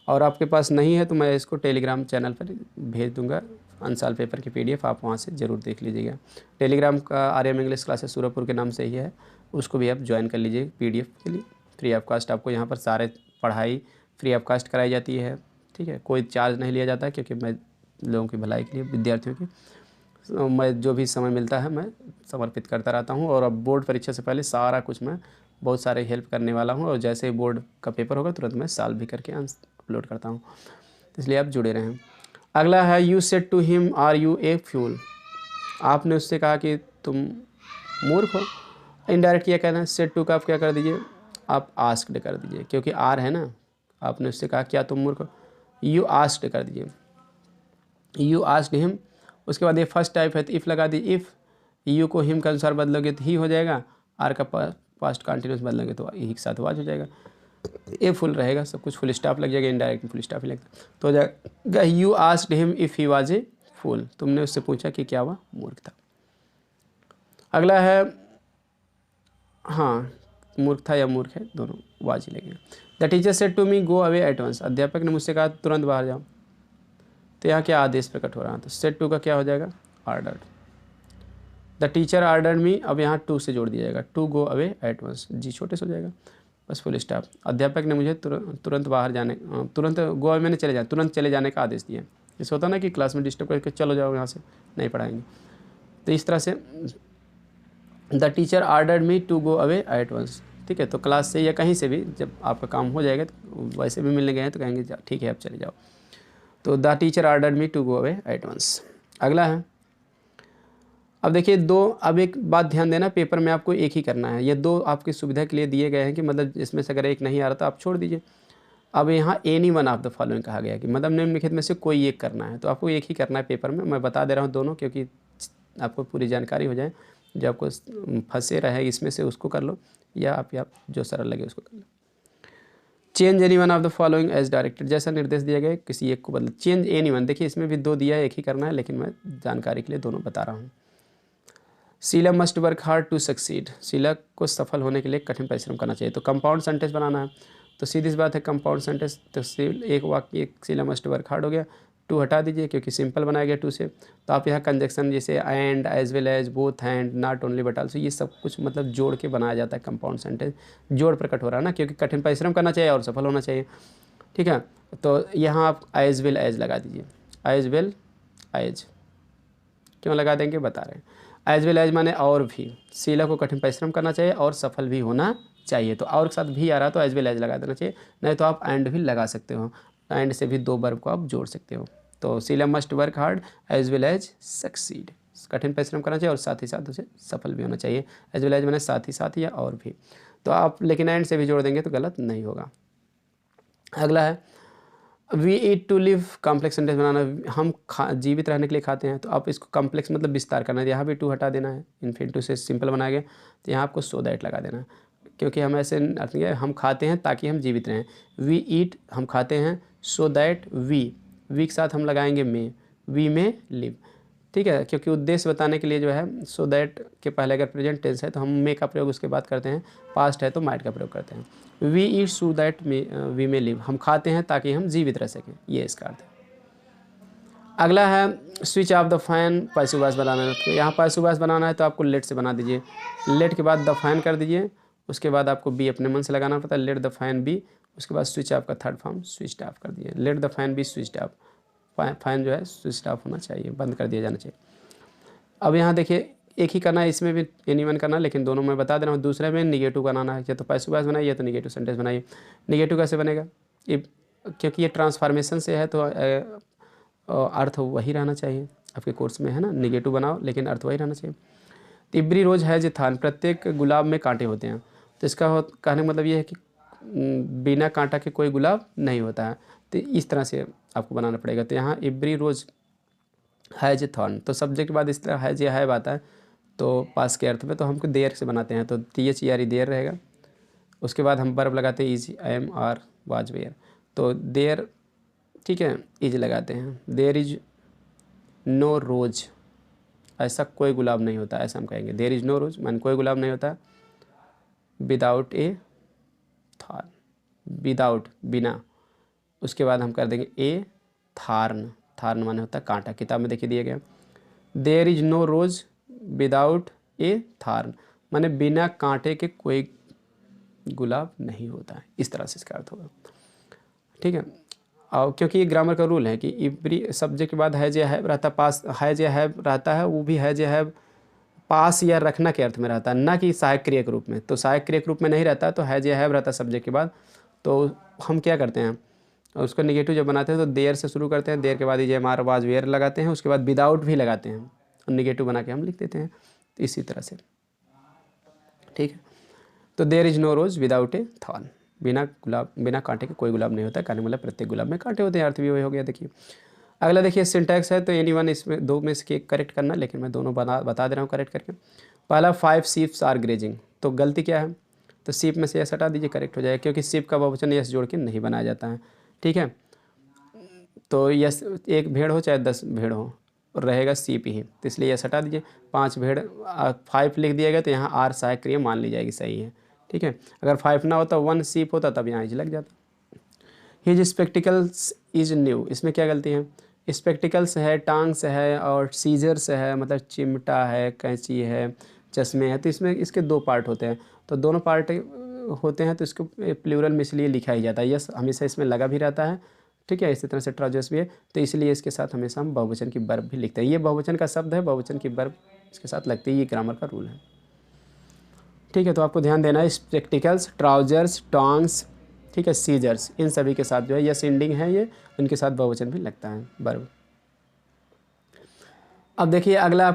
और आपके पास नहीं है तो मैं इसको टेलीग्राम चैनल पर भेज दूंगा, अंसाल पेपर की PDF, आप वहाँ से ज़रूर देख लीजिएगा। टेलीग्राम का RM इंग्लिश क्लासेस सूरजपुर के नाम से ही है, उसको भी आप ज्वाइन कर लीजिए PDF के लिए, फ्री ऑफ कास्ट। आपको यहाँ पर सारे पढ़ाई फ्री ऑफ कास्ट कराई जाती है, ठीक है, कोई चार्ज नहीं लिया जाता है, क्योंकि मैं लोगों की भलाई के लिए, विद्यार्थियों की मैं जो भी समय मिलता है मैं समर्पित करता रहता हूँ। और अब बोर्ड परीक्षा से पहले सारा कुछ मैं बहुत सारे हेल्प करने वाला हूँ, और जैसे ही बोर्ड का पेपर होगा तुरंत मैं सॉल्व भी करके अपलोड करता हूँ, इसलिए आप जुड़े रहें। अगला है you said to him are you a fool, आपने उससे कहा कि तुम मूर्ख हो। इनडायरेक्ट ये कहना है, सेड टू का आप क्या कर दीजिए, आप आस्क्ड कर दीजिए, क्योंकि आर है ना, आपने उससे कहा क्या तुम मूर्ख हो, यू आस्क्ड कर दीजिए, यू आस्क्ड हिम। उसके बाद ये फर्स्ट टाइप है तो इफ़ लगा दी, इफ़ यू को हिम के अनुसार बदलोगे तो ही हो जाएगा, आर का पास्ट कंटिन्यूस बदलोगे तो ही के साथ वाज हो जाएगा, ए फुल रहेगा, सब कुछ फुल स्टॉप लग जाएगा, इनडायरेक्ट फुल स्टॉप ही लगता तो हो जाएगा you asked him if he was a full, तुमने उससे पूछा कि क्या वह मूर्ख था। अगला है, हाँ मूर्ख था या मूर्ख है दोनों वाज ही लगेगा। The teacher said to me go away at once, अध्यापक ने मुझसे कहा तुरंत बाहर जाओ, तो यहाँ क्या आदेश प्रकट हो रहा है, तो सेड टू का क्या हो जाएगा, ordered. The teacher ordered me, अब यहाँ टू से जोड़ दिया जाएगा, to go away at once, जी छोटे से हो जाएगा, बस फुल स्टॉप। अध्यापक ने मुझे तुरंत बाहर जाने, तुरंत गो अवे मैंने चले जाए, तुरंत चले जाने का आदेश दिया। जैसे होता ना कि क्लास में डिस्टर्ब करके चलो जाओ यहाँ से, नहीं पढ़ाएंगे, तो इस तरह से the teacher ordered me to go away at once, ठीक है। तो क्लास से या कहीं से भी जब आपका काम हो जाएगा, तो वैसे भी मिलने गए हैं तो कहेंगे ठीक है आप चले जाओ। तो the teacher ordered me to go away at once. अगला है, अब देखिए दो, अब एक बात ध्यान देना, पेपर में आपको एक ही करना है, ये दो आपकी सुविधा के लिए दिए गए हैं कि मतलब इसमें से अगर एक नहीं आ रहा तो आप छोड़ दीजिए। अब यहाँ any one of the following कहा गया कि मतलब निम्नलिखित में से कोई एक करना है, तो आपको एक ही करना है पेपर में। मैं बता दे रहा हूँ दोनों, क्योंकि आपको पूरी जानकारी हो जाए, जो आपको फंसे रहे इसमें से उसको कर लो, या आप जो सरल लगे उसको कर लो। Change any one of the following as directed, जैसा निर्देश दिया गया किसी एक को बदल, चेंज एनी वन, देखिए इसमें भी दो दिया है, एक ही करना है, लेकिन मैं जानकारी के लिए दोनों बता रहा हूँ। Sheela must work hard to succeed, Sheela को सफल होने के लिए कठिन परिश्रम करना चाहिए। तो कंपाउंड सेंटेंस बनाना है, तो सीधी सी बात है कंपाउंड सेंटेंस, तो एक वाक्य, एक शीला मस्ट वर्क हार्ड हो गया, टू हटा दीजिए क्योंकि सिंपल बनाया गया टू से। तो आप यहाँ कंजक्शन जैसे and, as well as, both and, not only but also, ये सब कुछ मतलब जोड़ के बनाया जाता है कंपाउंड सेंटेंस, जोड़ प्रकट हो रहा है ना, क्योंकि कठिन परिश्रम करना चाहिए और सफल होना चाहिए, ठीक है। तो यहाँ आप एज वेल एज लगा दीजिए, एज वेल एज क्यों लगा देंगे बता रहे हैं। एज वेल एज माने और भी, शीला को कठिन परिश्रम करना चाहिए और सफल भी होना चाहिए, तो और के साथ भी आ रहा तो एज वेल एज लगा देना चाहिए, नहीं तो आप एंड भी लगा सकते हो, एंड से भी दो वर्ब को आप जोड़ सकते हो। तो Sheela must work hard as well as succeed, कठिन परिश्रम करना चाहिए और साथ ही साथ उसे सफल भी होना चाहिए, एज वेल एज माने साथ ही साथ या और भी, तो आप लेकिन एंड से भी जोड़ देंगे तो गलत नहीं होगा। अगला है we eat to live, complex sentence बनाना, हम जीवित रहने के लिए खाते हैं, तो आप इसको कॉम्प्लेक्स मतलब विस्तार करना है, यहाँ भी टू हटा देना है, इन्फिनिटिव से सिंपल बनाया गया, तो यहाँ आपको सो दैट लगा देना है, क्योंकि हम ऐसे अर्थ नहीं है, हम खाते हैं ताकि हम जीवित रहें। वी ईट हम खाते हैं, सो दैट वी के साथ हम लगाएंगे मे, वी में लिव, ठीक है, क्योंकि उद्देश्य बताने के लिए जो है सो दैट के पहले अगर प्रेजेंट टेंस है तो हम मे का प्रयोग उसके बाद करते हैं, पास्ट है तो माइट का प्रयोग करते हैं। We eat so that we may live, हम खाते हैं ताकि हम जीवित रह सकें, ये इसका अर्थ है। अगला है switch off the fan, passive voice बनाना है। तो यहाँ पैसिव वॉइस बनाना है तो आपको लेट से बना दीजिए। लेट के बाद द फैन कर दीजिए, उसके बाद आपको बी अपने मन से लगाना पड़ता है, लेट द फैन बी। उसके बाद स्विच ऑफ का थर्ड फॉर्म स्विच ऑफ कर दिए, let the fan be switch off. Fan जो है स्विच ऑफ होना चाहिए, बंद कर दिया जाना चाहिए। अब यहाँ देखिए एक ही करना है, इसमें भी एनीवन करना है, लेकिन दोनों मैं बता दे रहा हूँ। दूसरे में निगेटिव बनाना है, या तो पैसिव वॉइस बनाइए या तो निगेटिव सेंटेंस बनाइए। निगेटिव कैसे बनेगा, क्योंकि ये ट्रांसफॉर्मेशन से है तो अर्थ वही रहना चाहिए। आपके कोर्स में है ना, निगेटिव बनाओ लेकिन अर्थ वही रहना चाहिए। तो एवरी रोज है जे थान, प्रत्येक गुलाब में कांटे होते हैं। तो इसका कहने का मतलब ये है कि बिना कांटा के कोई गुलाब नहीं होता है। तो इस तरह से आपको बनाना पड़ेगा। तो यहाँ every rose has a thorn, तो सब्जेक्ट के बाद इस तरह हैज या हैव आता है तो पास के अर्थ में, तो हमको देयर से बनाते हैं तो THERE देयर रहेगा। उसके बाद हम वर्ब लगाते हैं is, am, are, was, were. तो देयर, ठीक है, इज लगाते हैं। देयर इज नो रोज, ऐसा कोई गुलाब नहीं होता, ऐसा हम कहेंगे। देयर इज नो रोज मान कोई गुलाब नहीं होता। विदाउट ए थॉर्न, विदाउट बिना। उसके बाद हम कर देंगे ए थार्न, थार्न माने होता है कांटा, किताब में देखिए दिया गया। There is no rose without a thorn, माने बिना कांटे के कोई गुलाब नहीं होता है। इस तरह से इसका अर्थ होगा, ठीक है। और क्योंकि ये ग्रामर का रूल है कि एवरी सब्जेक्ट के बाद हैज या हैव रहता, पास हैज या हैव रहता है, वो भी हैज या हैव पास या रखना के अर्थ में रहता है, ना कि सहायक क्रिया के रूप में। तो सहायक क्रिया के रूप में नहीं रहता, तो हैज या हैव रहता सब्जेक्ट के बाद। तो हम क्या करते हैं, उसको निगेटिव जब बनाते हैं तो देयर से शुरू करते हैं, देयर के बाद ये हमारा वाज वेयर लगाते हैं, उसके बाद विदाउट भी लगाते हैं और निगेटिव बना के हम लिख देते हैं। तो इसी तरह से, ठीक है। तो there is no rose without a thorn, बिना गुलाब, बिना कांटे के कोई गुलाब नहीं होता। कहने मतलब प्रत्येक गुलाब में कांटे होते हैं, अर्थ भी वही हो गया। देखिए अगला देखिए सिंटैक्स है, तो एनीवन इसमें दो में से करेक्ट करना, लेकिन मैं दोनों बता दे रहा हूँ करेक्ट करके। पहला 5 शीप्स आर ग्रेजिंग, तो गलती क्या है, तो शीप में से यस हटा दीजिए, करेक्ट हो जाएगा, क्योंकि शीप का बहुवचन यस जोड़ के नहीं बनाया जाता है, ठीक है। तो यस, एक भेड़ हो चाहे 10 भेड़ हो, रहेगा शीप ही, तो इसलिए यस हटा दीजिए। 5 भेड़, 5 लिख दिया गया, तो यहाँ आर सहायक क्रिया मान ली जाएगी, सही है, ठीक है। अगर 5 ना होता 1 शीप होता तब यहाँ इज लग जाता। हिज स्पेक्टिकल्स इज न्यू, इसमें क्या गलती है, स्पेक्टिकल्स है, टांग्स है और सीजर्स है, मतलब चिमटा है, कैंची है, चश्मे हैं। तो इसमें इसके 2 पार्ट होते हैं, तो दोनों पार्ट होते हैं तो इसको प्लूरल में इसलिए लिखा ही जाता है। यस हमेशा इसमें लगा भी रहता है, ठीक है। इसी तरह से ट्राउजर्स भी है, तो इसलिए इसके साथ हमेशा हम बहुवचन की वर्ब भी लिखते हैं। ये बहुवचन का शब्द है, बहुवचन की वर्ब इसके साथ लगती है, ये ग्रामर का रूल है, ठीक है। तो आपको ध्यान देना है, स्पेक्टिकल्स, ट्राउजर्स, टॉन्ग्स, ठीक है, सीजर्स, इन सभी के साथ जो है यस एंडिंग है ये, उनके साथ बहुवचन भी लगता है वर्ब। अब देखिए अगला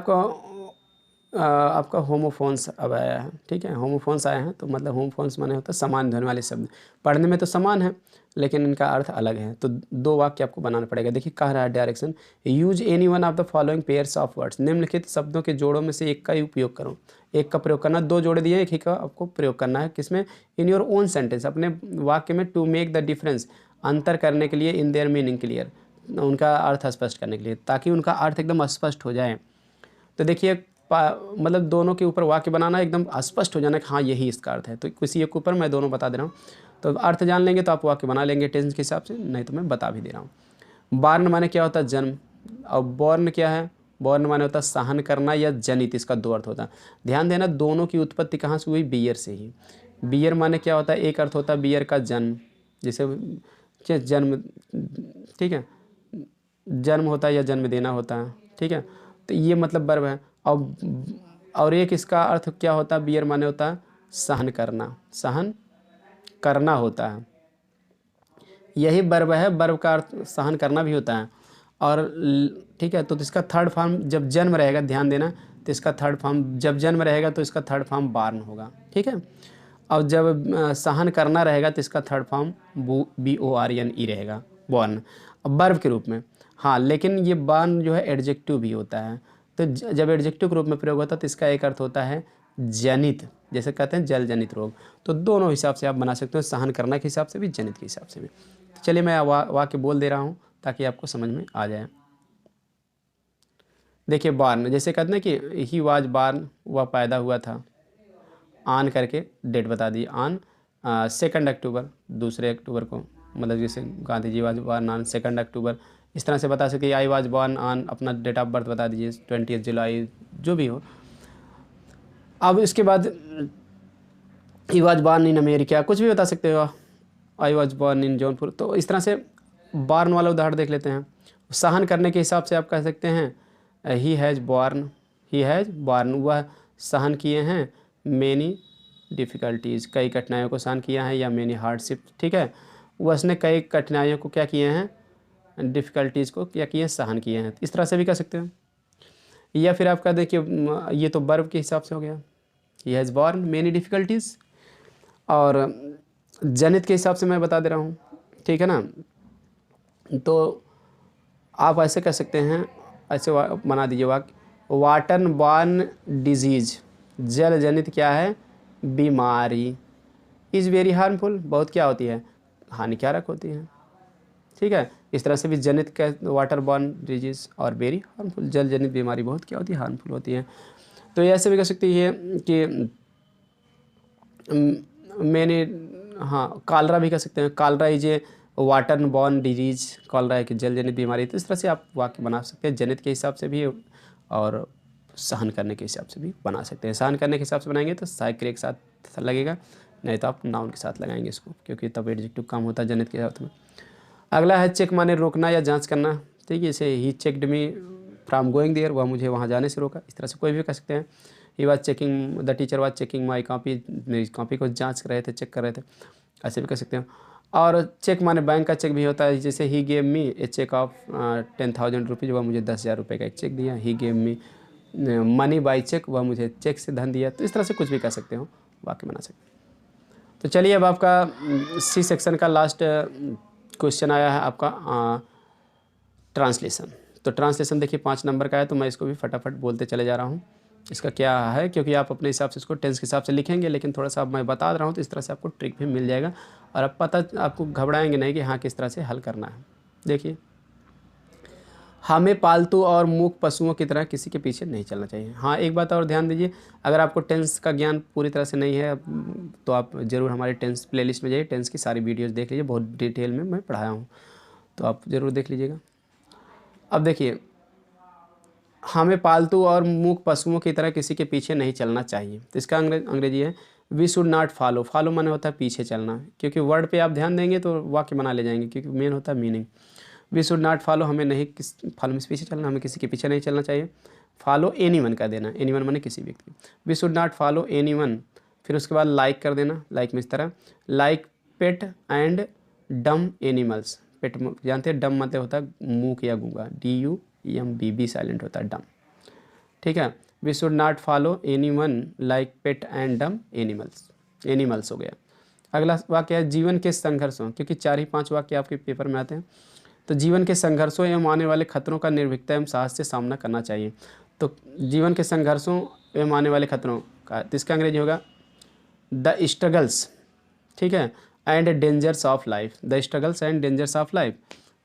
आपका होमोफोन्स अब आया है, ठीक है। होमोफोन्स आए हैं तो मतलब होमोफोन्स माने होता है समान ध्वनि वाले शब्द। पढ़ने में तो समान है लेकिन इनका अर्थ अलग है। तो 2 वाक्य आपको बनाना पड़ेगा। देखिए कह रहा है direction, use any one of the following pairs of words, निम्नलिखित शब्दों के जोड़ों में से एक का ही उपयोग करो। एक का प्रयोग करना, 2 जोड़े दिए, एक ही का आपको प्रयोग करना है। किसमें, इन योर ओन सेंटेंस, अपने वाक्य में, टू मेक द डिफरेंस, अंतर करने के लिए, इन देयर मीनिंग क्लियर, उनका अर्थ स्पष्ट करने के लिए, ताकि उनका अर्थ एकदम स्पष्ट हो जाए। तो देखिए मतलब दोनों के ऊपर वाक्य बनाना, एकदम स्पष्ट हो जाना कि हाँ यही इसका अर्थ है। तो किसी एक ऊपर मैं दोनों बता दे रहा हूँ, तो अर्थ जान लेंगे तो आप वाक्य बना लेंगे टेंस के हिसाब से, नहीं तो मैं बता भी दे रहा हूँ। बार्न माने क्या होता है, जन्म, और बॉर्न क्या है, बॉर्न माने होता है सहन करना या जनित, इसका 2 अर्थ होता है। ध्यान देना, दोनों की उत्पत्ति कहाँ से हुई, बियर से ही। बियर माने क्या होता है, एक अर्थ होता है बियर का जन्म, जैसे क्या जन्म, ठीक है, जन्म होता है या जन्म देना होता है, ठीक है। तो ये मतलब वर्ब है। और एक इसका अर्थ क्या होता है, बियर माने होता है सहन करना, सहन करना होता है, यही वर्ब है। वर्ब का अर्थ सहन करना भी होता है। और ठीक है, तो इसका थर्ड फॉर्म जब जन्म रहेगा, ध्यान देना, तो इसका थर्ड फॉर्म जब जन्म रहेगा तो इसका थर्ड फॉर्म बार्न होगा, ठीक है। और जब सहन करना रहेगा तो इसका थर्ड फॉर्म BORNE रहेगा, बॉर्न, वर्ब के रूप में। हाँ, लेकिन ये बॉर्न जो है एडजेक्टिव भी होता है। तो जब एडजेक्टिव के रूप में प्रयोग होता है तो इसका एक अर्थ होता है जनित, जैसे कहते हैं जल जनित रोग। तो दोनों हिसाब से आप बना सकते हो, सहन करना के हिसाब से भी, जनित के हिसाब से भी। तो चलिए मैं वाक्य बोल दे रहा हूँ ताकि आपको समझ में आ जाए। देखिए बार्न, जैसे कहते हैं कि ही वाज बार्न, वह पैदा हुआ था, आन करके डेट बता दी, आन 2 अक्टूबर, 2 अक्टूबर को, मतलब जैसे Gandhi ji was born on 2 अक्टूबर, इस तरह से बता सकते हैं। आई वाज बॉर्न ऑन, अपना डेट ऑफ बर्थ बता दीजिए 20 जुलाई, जो भी हो। अब इसके बाद he was born in America, कुछ भी बता सकते हो। I was born in Jaunpur. तो इस तरह से बॉर्न वाला उदाहरण देख लेते हैं। सहन करने के हिसाब से आप कह सकते हैं ही हैज़ बॉर्न, वह सहन किए हैं मैनी डिफ़िकल्टीज़, कई कठिनाइयों को सहन किया है, या मैनी हार्डशिप, ठीक है। उसने कई कठिनाइयों को क्या किए हैं, डिफ़िकल्टीज़ को क्या किए हैं, सहन किए हैं। इस तरह से भी कह सकते हैं। या फिर आप कह दें कि ये तो वर्ब के हिसाब से हो गया, he has born many difficulties. और जनित के हिसाब से मैं बता दे रहा हूँ, ठीक है ना। तो आप ऐसे कह सकते हैं, ऐसे बना दीजिए वाक्य, वाटर बॉर्न डिजीज़, जल जनित क्या है, बीमारी, इज़ वेरी हार्मफुल, बहुत क्या होती है, हानिकारक होती है, ठीक है। इस तरह से भी जनित का वाटर बॉर्न डिजीज़ और वेरी हार्मफुल, जल जनित बीमारी बहुत क्या होती है, हार्मफुल होती है। तो ऐसे भी कह सकती है कि मैंने, हाँ, कालरा भी कह सकते हैं, Kalra is a water borne disease, Kalra है कि जल जनित बीमारी। तो इस तरह से आप वाक्य बना सकते हैं, जनित के हिसाब से भी और सहन करने के हिसाब से भी बना सकते हैं। सहन करने के हिसाब से बनाएंगे तो सहायक क्रिया के साथ लगेगा, नहीं तो आप नाउन के साथ लगाएंगे इसको, क्योंकि तब एडजेक्टिव काम होता है जनित के साथ में। अगला है चेक, माने रोकना या जांच करना, ठीक है। जैसे ही checked me from going there, वह मुझे वहाँ जाने से रोका, इस तरह से कोई भी कह सकते हैं। He was checking, the teacher was checking my copy, मेरी कॉपी को जांच रहे थे, चेक कर रहे थे, ऐसे भी कह सकते हैं। और चेक माने बैंक का चेक भी होता है, जैसे he gave me a cheque of 10,000 rupees, वह मुझे 10,000 रुपये का एक चेक दिया। He gave me money by cheque, वह मुझे चेक से धन दिया। तो इस तरह से कुछ भी कह सकते हो, वाक्य बना सकते हैं। तो चलिए अब आपका सी सेक्शन का लास्ट क्वेश्चन आया है आपका ट्रांसलेशन। तो ट्रांसलेशन देखिए 5 नंबर का है, तो मैं इसको भी फटाफट बोलते चले जा रहा हूँ। इसका क्या है, क्योंकि आप अपने हिसाब से इसको टेंस के हिसाब से लिखेंगे, लेकिन थोड़ा सा अब मैं बता रहा हूँ तो इस तरह से आपको ट्रिक भी मिल जाएगा, और अब पता, आपको घबराएंगे नहीं कि हाँ किस तरह से हल करना है। देखिए, हमें पालतू और मूक पशुओं की तरह किसी के पीछे नहीं चलना चाहिए। हाँ, एक बात और ध्यान दीजिए, अगर आपको टेंस का ज्ञान पूरी तरह से नहीं है तो आप ज़रूर हमारे टेंस प्लेलिस्ट में जाइए, टेंस की सारी वीडियोस देख लीजिए, बहुत डिटेल में मैं पढ़ाया हूँ, तो आप ज़रूर देख लीजिएगा। अब देखिए, हमें पालतू और मूक पशुओं की तरह किसी के पीछे नहीं चलना चाहिए। तो इसका अंग्रेजी है we should not follow. Follow माने होता है पीछे चलना, क्योंकि वर्ड पे आप ध्यान देंगे तो वाक्य बना ले जाएंगे, क्योंकि मेन होता है meaning. We should not follow, हमें नहीं फॉलो में पीछे चलना, हमें किसी के पीछे नहीं चलना चाहिए। फॉलो एनी वन का देना, एनी वन माने किसी व्यक्ति। We should not follow anyone, फिर उसके बाद लाइक कर देना, लाइक में इस तरह, like pet and dumb animals. पेट जानते हैं, डम मतलब होता है मूक या गूंगा, DUMB साइलेंट होता है, डम, ठीक है। We should not follow anyone like pet and dumb animals हो गया। अगला वाक्य है जीवन के संघर्षों, क्योंकि 4 ही 5 वाक्य आपके पेपर में आते हैं। तो जीवन के संघर्षों एवं आने वाले खतरों का निर्भीकता एवं साहस से सामना करना चाहिए। तो जीवन के संघर्षों एवं आने वाले खतरों का, तो इसका अंग्रेजी होगा द स्ट्रगल्स, ठीक है, and dangers of life. The struggles and dangers of life,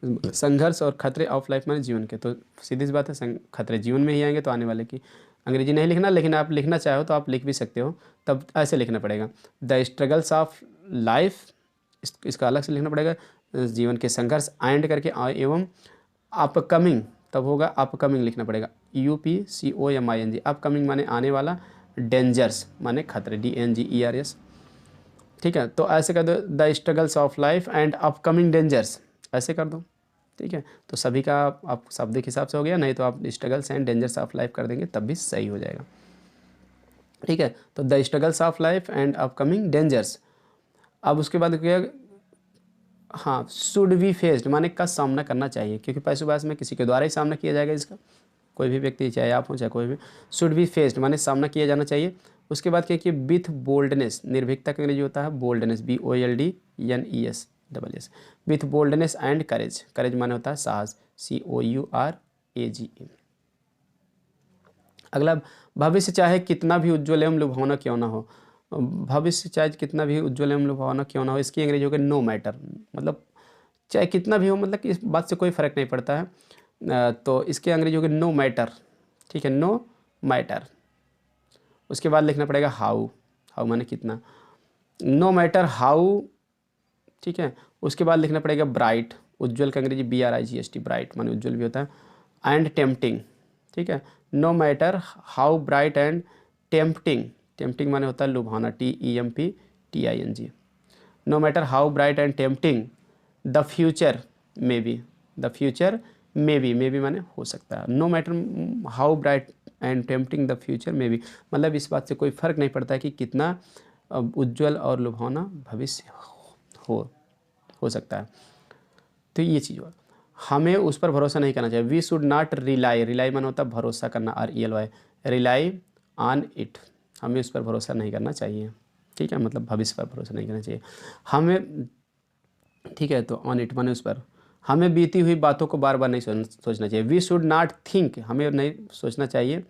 संघर्ष और खतरे ऑफ लाइफ माने जीवन के। तो सीधी सी बात है, खतरे जीवन में ही आएंगे, तो आने वाले की अंग्रेजी नहीं लिखना, लेकिन आप लिखना चाहो तो आप लिख भी सकते हो, तब ऐसे लिखना पड़ेगा, द स्ट्रगल्स ऑफ लाइफ, इसका अलग से लिखना पड़ेगा, जीवन के संघर्ष एंड करके एवं अपकमिंग, तब होगा अपकमिंग लिखना पड़ेगा, UPCOMING, अपकमिंग माने आने वाला, डेंजर्स माने खतरे, DANGERS, ठीक है। तो ऐसे कर दो, the struggles of life and upcoming dangers, ऐसे कर दो, ठीक है। तो सभी का आप शब्द के हिसाब से हो गया, नहीं तो आप struggles and dangers of life कर देंगे तब भी सही हो जाएगा, ठीक है। तो the struggles of life and upcoming dangers. अब उसके बाद क्या, हाँ, शुड बी फेस्ड माने का सामना करना चाहिए, क्योंकि पैसोबास में किसी के द्वारा ही सामना किया जाएगा इसका, कोई भी व्यक्ति, चाहे आप हो चाहे कोई भी। शुड बी फेस्ड माने सामना किया जाना चाहिए। उसके बाद क्या कि विथ बोल्डनेस, निर्भीकता का अंग्रेजी होता है boldness, BOLDNESS, with boldness and courage, courage माने होता है साहस, COURAGE। अगला, भविष्य चाहे कितना भी उज्ज्वल एवं लुभावना क्यों ना हो, भविष्य चाहे कितना भी उज्ज्वल एवं लुभावना क्यों ना हो, इसकी अंग्रेजी होगी नो मैटर, मतलब चाहे कितना भी हो, मतलब कि इस बात से कोई फ़र्क नहीं पड़ता है। तो इसके अंग्रेजी होगी नो मैटर, ठीक है, नो मैटर। उसके बाद लिखना पड़ेगा हाउ, हाउ माने कितना, नो मैटर हाउ, ठीक है। उसके बाद लिखना पड़ेगा ब्राइट, उज्ज्वल का अंग्रेजी BRIGHT, ब्राइट माने उज्ज्वल भी होता है, एंड टेम्पटिंग, ठीक है। No matter how bright and tempting, tempting माने होता है लुभाना, TEMPTING। No matter how bright and tempting the future may be, the future may be माने हो सकता है। No matter how bright and tempting the future may be, मतलब इस बात से कोई फ़र्क नहीं पड़ता कि कितना उज्ज्वल और लुभावना भविष्य हो सकता है। तो ये चीज़ हुआ, हमें उस पर भरोसा नहीं करना चाहिए। We should not rely, rely माने होता है भरोसा करना, RELY, रिलाई ऑन इट, हमें उस पर भरोसा नहीं करना चाहिए, ठीक है, मतलब भविष्य पर भरोसा नहीं करना चाहिए हमें, ठीक है। तो ऑन इट माने उस पर, हमें बीती हुई बातों को बार बार नहीं सोचना चाहिए। वी शुड नॉट थिंक, हमें नहीं सोचना चाहिए,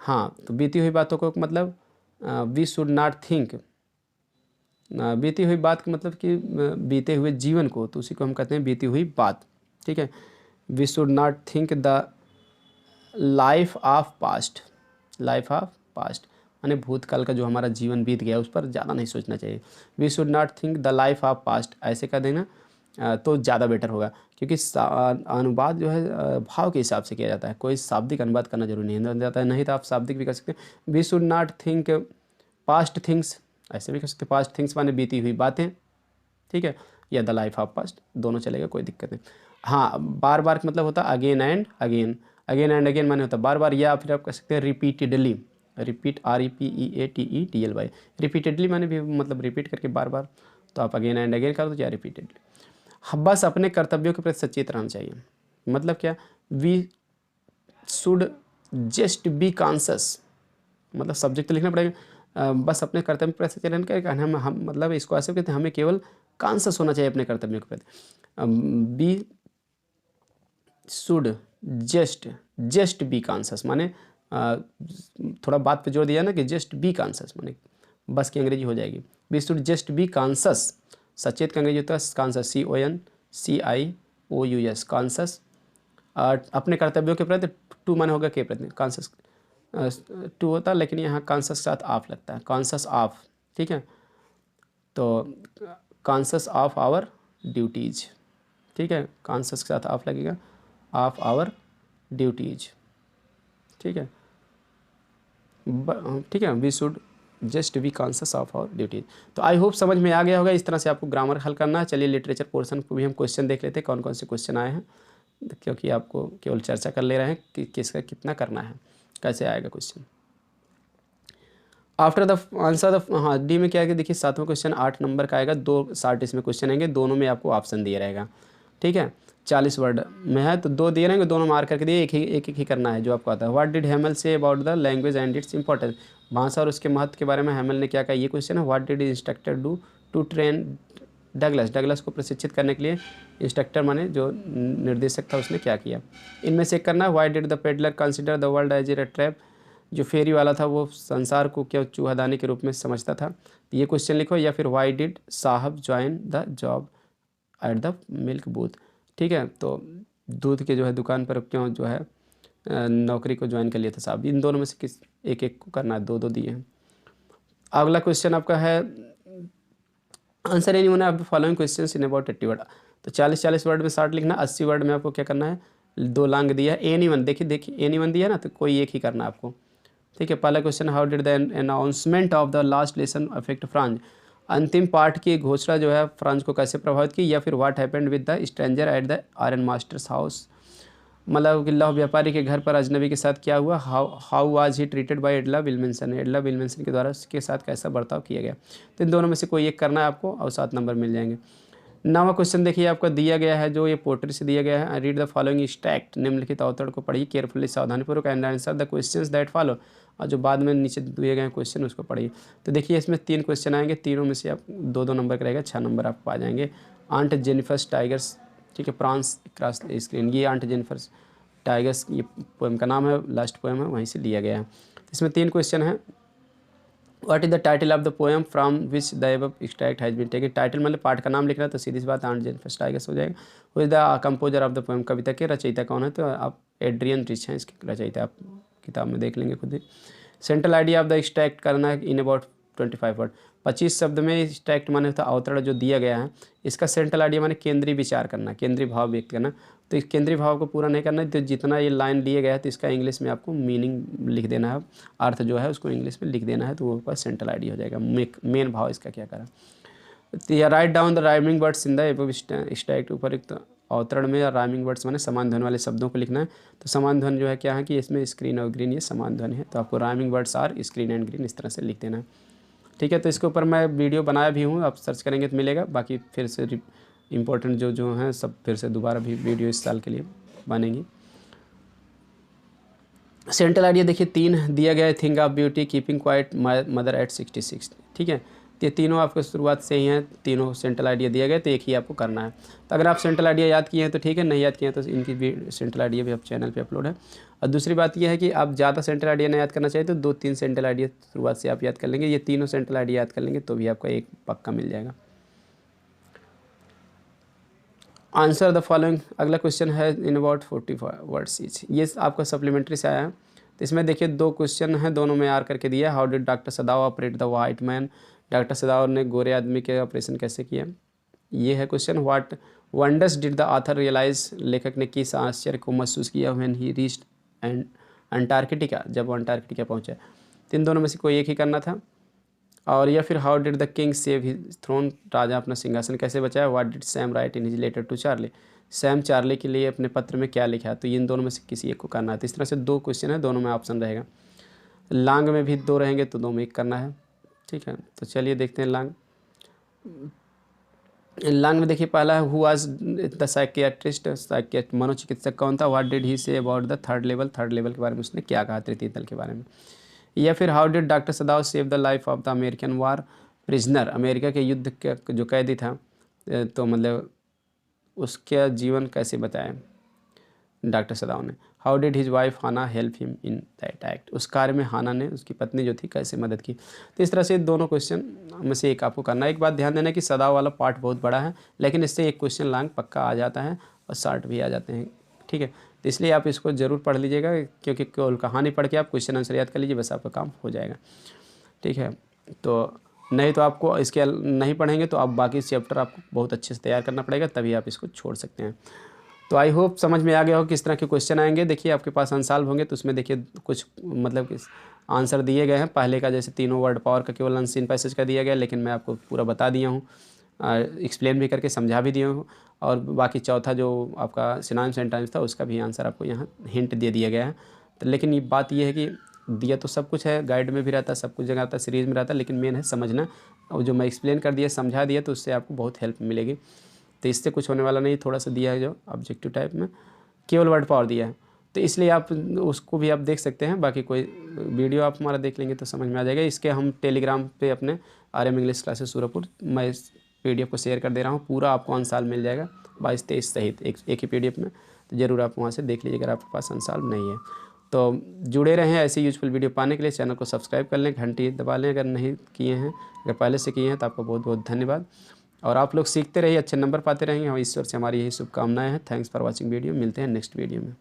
हाँ, तो बीती हुई बातों को मतलब वी शुड नॉट थिंक, बीती हुई बात का मतलब कि बीते हुए जीवन को, तो उसी को हम कहते हैं बीती हुई बात, ठीक है। We should not think the life of past, life of past माने भूतकाल का जो हमारा जीवन बीत गया उस पर ज़्यादा नहीं सोचना चाहिए। We should not think the life of past, ऐसे कह देना तो ज़्यादा बेटर होगा, क्योंकि अनुवाद जो है भाव के हिसाब से किया जाता है, कोई शाब्दिक अनुवाद करना जरूरी नहीं जाता है, नहीं तो आप शाब्दिक भी कर सकते हैं। We should not think past things, ऐसे भी कर सकते हैं, पास्ट थिंग्स माने बीती हुई बातें, ठीक है, या द लाइफ ऑफ पास्ट, दोनों चलेगा, कोई दिक्कत नहीं। हाँ, बार बार मतलब होता है again and again, again and again माने होता है बार बार, या फिर आप कह सकते हैं रिपीटेडली, रिपीट REPEATEDLY, रिपीटेडली माने भी मतलब रिपीट करके बार बार, तो आप अगेन एंड अगेन कर दो या रिपीटेडली। बस अपने कर्तव्यों के प्रति सचेत रहना चाहिए, मतलब क्या, we should just be conscious, मतलब सब्जेक्ट तो लिखना पड़ेगा, बस अपने कर्तव्य पर सचेत रहने का हम मतलब इसको ऐसे कहते हैं, हमें केवल कॉन्शियस होना चाहिए अपने कर्तव्यों के प्रति। We should just be conscious माने थोड़ा बात पे जोर दिया ना कि जस्ट बी कॉन्शियस माने बस की अंग्रेजी हो जाएगी। We should just be conscious, सचेत का अंग्रेजी होता है कॉन्शियस, CONCIOUS, कॉन्शियस, अपने कर्तव्यों के प्रति, टू माने होगा के प्रति, कॉन्शियस टू होता है, लेकिन यहाँ कॉन्शियस के साथ ऑफ लगता है, कॉन्शियस ऑफ, ठीक है, तो कॉन्शियस ऑफ आवर ड्यूटीज़, ठीक है, कॉन्शियस के साथ ऑफ लगेगा, ऑफ आवर ड्यूटीज़, ठीक है, ठीक है। We should just be conscious of our duties. तो आई होप समझ में आ गया होगा, इस तरह से आपको ग्रामर हल करना है। चलिए लिटरेचर पोर्शन को भी हम क्वेश्चन देख लेते हैं, कौन कौन से क्वेश्चन आए हैं, क्योंकि आपको केवल चर्चा कर ले रहे हैं कि किसका कितना करना है, कैसे आएगा question. After the answer the, हाँ, डी में क्या है कि देखिए 7वां क्वेश्चन 8 नंबर का आएगा, 2 शार्ट इसमें क्वेश्चन आएंगे, दोनों में आपको ऑप्शन दिया रहेगा, ठीक है, 40 वर्ड में है, तो 2 दिए रहेंगे, दोनों मार्क करके दिए, एक ही करना है जो आपको आता है। What did Hamel say about the language and its importance, भाषा और उसके महत्व के बारे में हेमल ने क्या कहा, ये क्वेश्चन है। What did instructor do to train Douglas, Douglas को प्रशिक्षित करने के लिए इंस्ट्रक्टर माने जो निर्देशक था उसने क्या किया। इनमें से एक करना है। Why did the peddler consider the world as a trap, जो फेरी वाला था वो संसार को क्या चूहादानी के रूप में समझता था, ये क्वेश्चन लिखो। या फिर व्हाई डिड साहब join the job at the milk booth, ठीक है, तो दूध के जो है दुकान पर क्यों जो है नौकरी को ज्वाइन कर लिया था साहब। इन दोनों में से किस एक एक को करना है, 2 दिए हैं। अगला क्वेश्चन आपका है answer any one of the following questions in about 80 word, तो 40 वर्ड में 60 लिखना, 80 वर्ड में आपको क्या करना है, 2 लांग दिया है। एनी वन, देखिए एनी वन दिया ना, तो कोई एक ही करना है आपको, ठीक है। पहला question, how did the announcement of the last lesson affect France, अंतिम पाठ की घोषणा जो है फ्रांस को कैसे प्रभावित की। या फिर what happened with the stranger at the iron masters house, मतलब कि लौह व्यापारी के घर पर अजनबी के साथ क्या हुआ। How was he treated by Edla Willmansson, Edla Willmansson के द्वारा उसके साथ कैसा बर्ताव किया गया। तो इन दोनों में से कोई एक करना है आपको और 7 नंबर मिल जाएंगे। 9वां क्वेश्चन देखिए आपका दिया गया है, जो ये पोर्ट्री से दिया गया है। रीड द फॉलोइंग स्टैक्ट, निम्नलिखित अवतरण को पढ़िए केयरफुली, सावधानीपूर्वक, and answer the questions that follow, और जो बाद में नीचे दिए गए क्वेश्चन उसको पढ़िए। तो देखिए इसमें 3 क्वेश्चन आएंगे, तीनों में से आप 2-2 नंबर का रहेगा, 6 नंबर आपको आ जाएंगे। आंट जेनिफर्स टाइगर्स, ठीक है, प्रॉन्स क्रॉस स्क्रीन, ये आंट जेनिफर्स टाइगर्स ये पोएम का नाम है, लास्ट पोएम है, वहीं से लिया गया है। इसमें 3 क्वेश्चन है। What is the title of the poem from which the above extract has been taken, title मतलब पाठ का नाम लिख रहा है, तो सीधी सी बात आंट जेनिफर टाइगर्स हो जाएगा। Who is the composer of the poem, कविता के रचयिता कौन है, तो आप एड्रियन रिच हैं इसके रचयिता, आप किताब में देख लेंगे खुद ही। Central idea of the extract करना है इन अबाउट 25 वर्ड। 25 शब्द में स्टैक्ट माने होता है अवतरण जो दिया गया है, इसका सेंट्रल आइडिया माने केंद्रीय विचार करना, केंद्रीय भाव व्यक्त करना। तो इस केंद्रीय भाव को पूरा नहीं करना है, तो जितना ये लाइन लिए गया है तो इसका इंग्लिश में आपको मीनिंग लिख देना है, अर्थ जो है उसको इंग्लिश में लिख देना है, तो वो आपका सेंट्रल आइडिया हो जाएगा। मेन भाव इसका क्या करा। तो write down the rhyming words in the above stacked, उपयुक्त अवतरण में राइमिंग वर्ड्स माने समान ध्वनि वाले शब्दों को लिखना है। तो समान ध्वनि जो है क्या है कि इसमें स्क्रीन और ग्रीन ये समान ध्वनि है, तो आपको rhyming words are screen and green इस तरह से लिख देना है। ठीक है, तो इसके ऊपर मैं वीडियो बनाया भी हूँ, आप सर्च करेंगे तो मिलेगा। बाकी फिर से इम्पोर्टेंट जो हैं सब फिर से दोबारा भी वीडियो इस साल के लिए बनेंगी। सेंट्रल आइडिया देखिए 3 दिया गया है, thing of beauty, keeping quiet, mother eight 66। ठीक है, ये तीनों आपको शुरुआत से ही हैं, तीनों सेंट्रल आइडिया दिया गया, तो एक ही आपको करना है। तो अगर आप सेंट्रल आइडिया याद किए हैं तो ठीक है, नहीं याद किए हैं तो इनकी भी सेंट्रल आइडिया भी आप चैनल पे अपलोड है। और दूसरी बात यह है कि आप ज़्यादा सेंट्रल आइडिया नहीं याद करना चाहिए तो 2-3 सेंट्रल आइडिया शुरुआत से आप याद कर लेंगे, ये तीनों सेंट्रल आइडिया याद कर लेंगे तो भी आपका एक पक्का मिल जाएगा। आंसर द फॉलोइंग, अगला क्वेश्चन है इन अबाउट 40 वर्ड्स ईच, ये आपका सप्लीमेंट्री से आया है। तो इसमें देखिए 2 क्वेश्चन हैं, दोनों में आर करके दिया है। How did doctor Sadao operate the white man, doctor Sadao ने गोरे आदमी के ऑपरेशन कैसे किया, ये है question. What wonders did the author realise, लेखक ने किस आश्चर्य को महसूस किया व्हेन ही रीच्ड अंटार्कटिका, जब वो अंटार्कटिका पहुँचा। तो इन दोनों में से कोई एक ही करना था। और या फिर how did the king save his throne, राजा अपना सिंहासन कैसे बचाया। What did Sam write in his letter to Charlie, Sam Charlie के लिए अपने पत्र में क्या लिखा। तो इन दोनों में से किसी एक को करना है। तो इस तरह से 2 क्वेश्चन है, दोनों में ऑप्शन रहेगा। लांग में भी 2 रहेंगे तो 2 में एक करना है। ठीक है, तो चलिए देखते हैं लांग। लांग में देखिए पहला है हु वाज द साइकियाट्रिस्ट, मनोचिकित्सक कौन था। व्हाट डिड ही से about the third level, third level के बारे में उसने क्या कहा, तृतीय दल के बारे में। या फिर how did doctor सदाव save the life of the American war prisoner, America के युद्ध के जो कैदी था, तो मतलब उसका जीवन कैसे बताया डॉक्टर सदाव ने। How did his wife Hana help him in that act, उस कार्य में हाना ने उसकी पत्नी जो थी कैसे मदद की। तो इस तरह से दोनों क्वेश्चन में से एक आपको करना है। एक बात ध्यान देना कि सदाव वाला पार्ट बहुत बड़ा है, लेकिन इससे एक क्वेश्चन लॉन्ग पक्का आ जाता है और शॉर्ट भी आ जाते हैं। ठीक है, तो इसलिए आप इसको ज़रूर पढ़ लीजिएगा, क्योंकि केवल कहानी पढ़ के आप क्वेश्चन आंसर याद कर लीजिए, बस आपका काम हो जाएगा। ठीक है, तो नहीं तो आपको इसके नहीं पढ़ेंगे तो आप बाकी चैप्टर आपको बहुत अच्छे से तैयार करना पड़ेगा, तभी आप इसको छोड़ सकते हैं। तो आई होप समझ में आ गया हो किस तरह के क्वेश्चन आएंगे। देखिए आपके पास अनसॉल्व होंगे तो उसमें देखिए कुछ मतलब कि आंसर दिए गए हैं। पहले का जैसे तीनों वर्ड पावर का केवल अनसीन पैसेज का दिया गया, लेकिन मैं आपको पूरा बता दिया हूँ, एक्सप्लेन भी करके समझा भी दिया हूँ। और बाकी चौथा जो आपका सिनोनिम सेंटेंस था उसका भी आंसर आपको यहाँ हिंट दे दिया गया है। तो लेकिन ये बात ये है कि दिया तो सब कुछ है, गाइड में भी रहता है, सब कुछ जगह आता है, सीरीज़ में रहता है, लेकिन मेन है समझना। और जो मैं एक्सप्लेन कर दिया, समझा दिया, तो उससे आपको बहुत हेल्प मिलेगी। तो इससे कुछ होने वाला नहीं, थोड़ा सा दिया है जो ऑब्जेक्टिव टाइप में, केवल वर्ड पावर दिया है, तो इसलिए आप उसको भी आप देख सकते हैं। बाकी कोई वीडियो आप हमारा देख लेंगे तो समझ में आ जाएगा। इसके हम टेलीग्राम पे अपने RM इंग्लिश क्लासेस सूरजपुर, मैं इस PDF को शेयर कर दे रहा हूँ, पूरा आपको अनसॉल्व मिल जाएगा 22-23 सहित एक ही PDF में। तो ज़रूर आप वहाँ से देख लीजिए अगर आपके पास अनसॉल्व नहीं है। तो जुड़े रहें ऐसी यूजफुल वीडियो पाने के लिए। चैनल को सब्सक्राइब कर लें, घंटी दबा लें अगर नहीं किए हैं, अगर पहले से किए हैं तो आपका बहुत बहुत धन्यवाद। और आप लोग सीखते रहिए, अच्छे नंबर पाते रहेंगे, हम ईश्वर से हमारी यही शुभकामनाएं हैं। थैंक्स फॉर वॉचिंग वीडियो, मिलते हैं नेक्स्ट वीडियो में।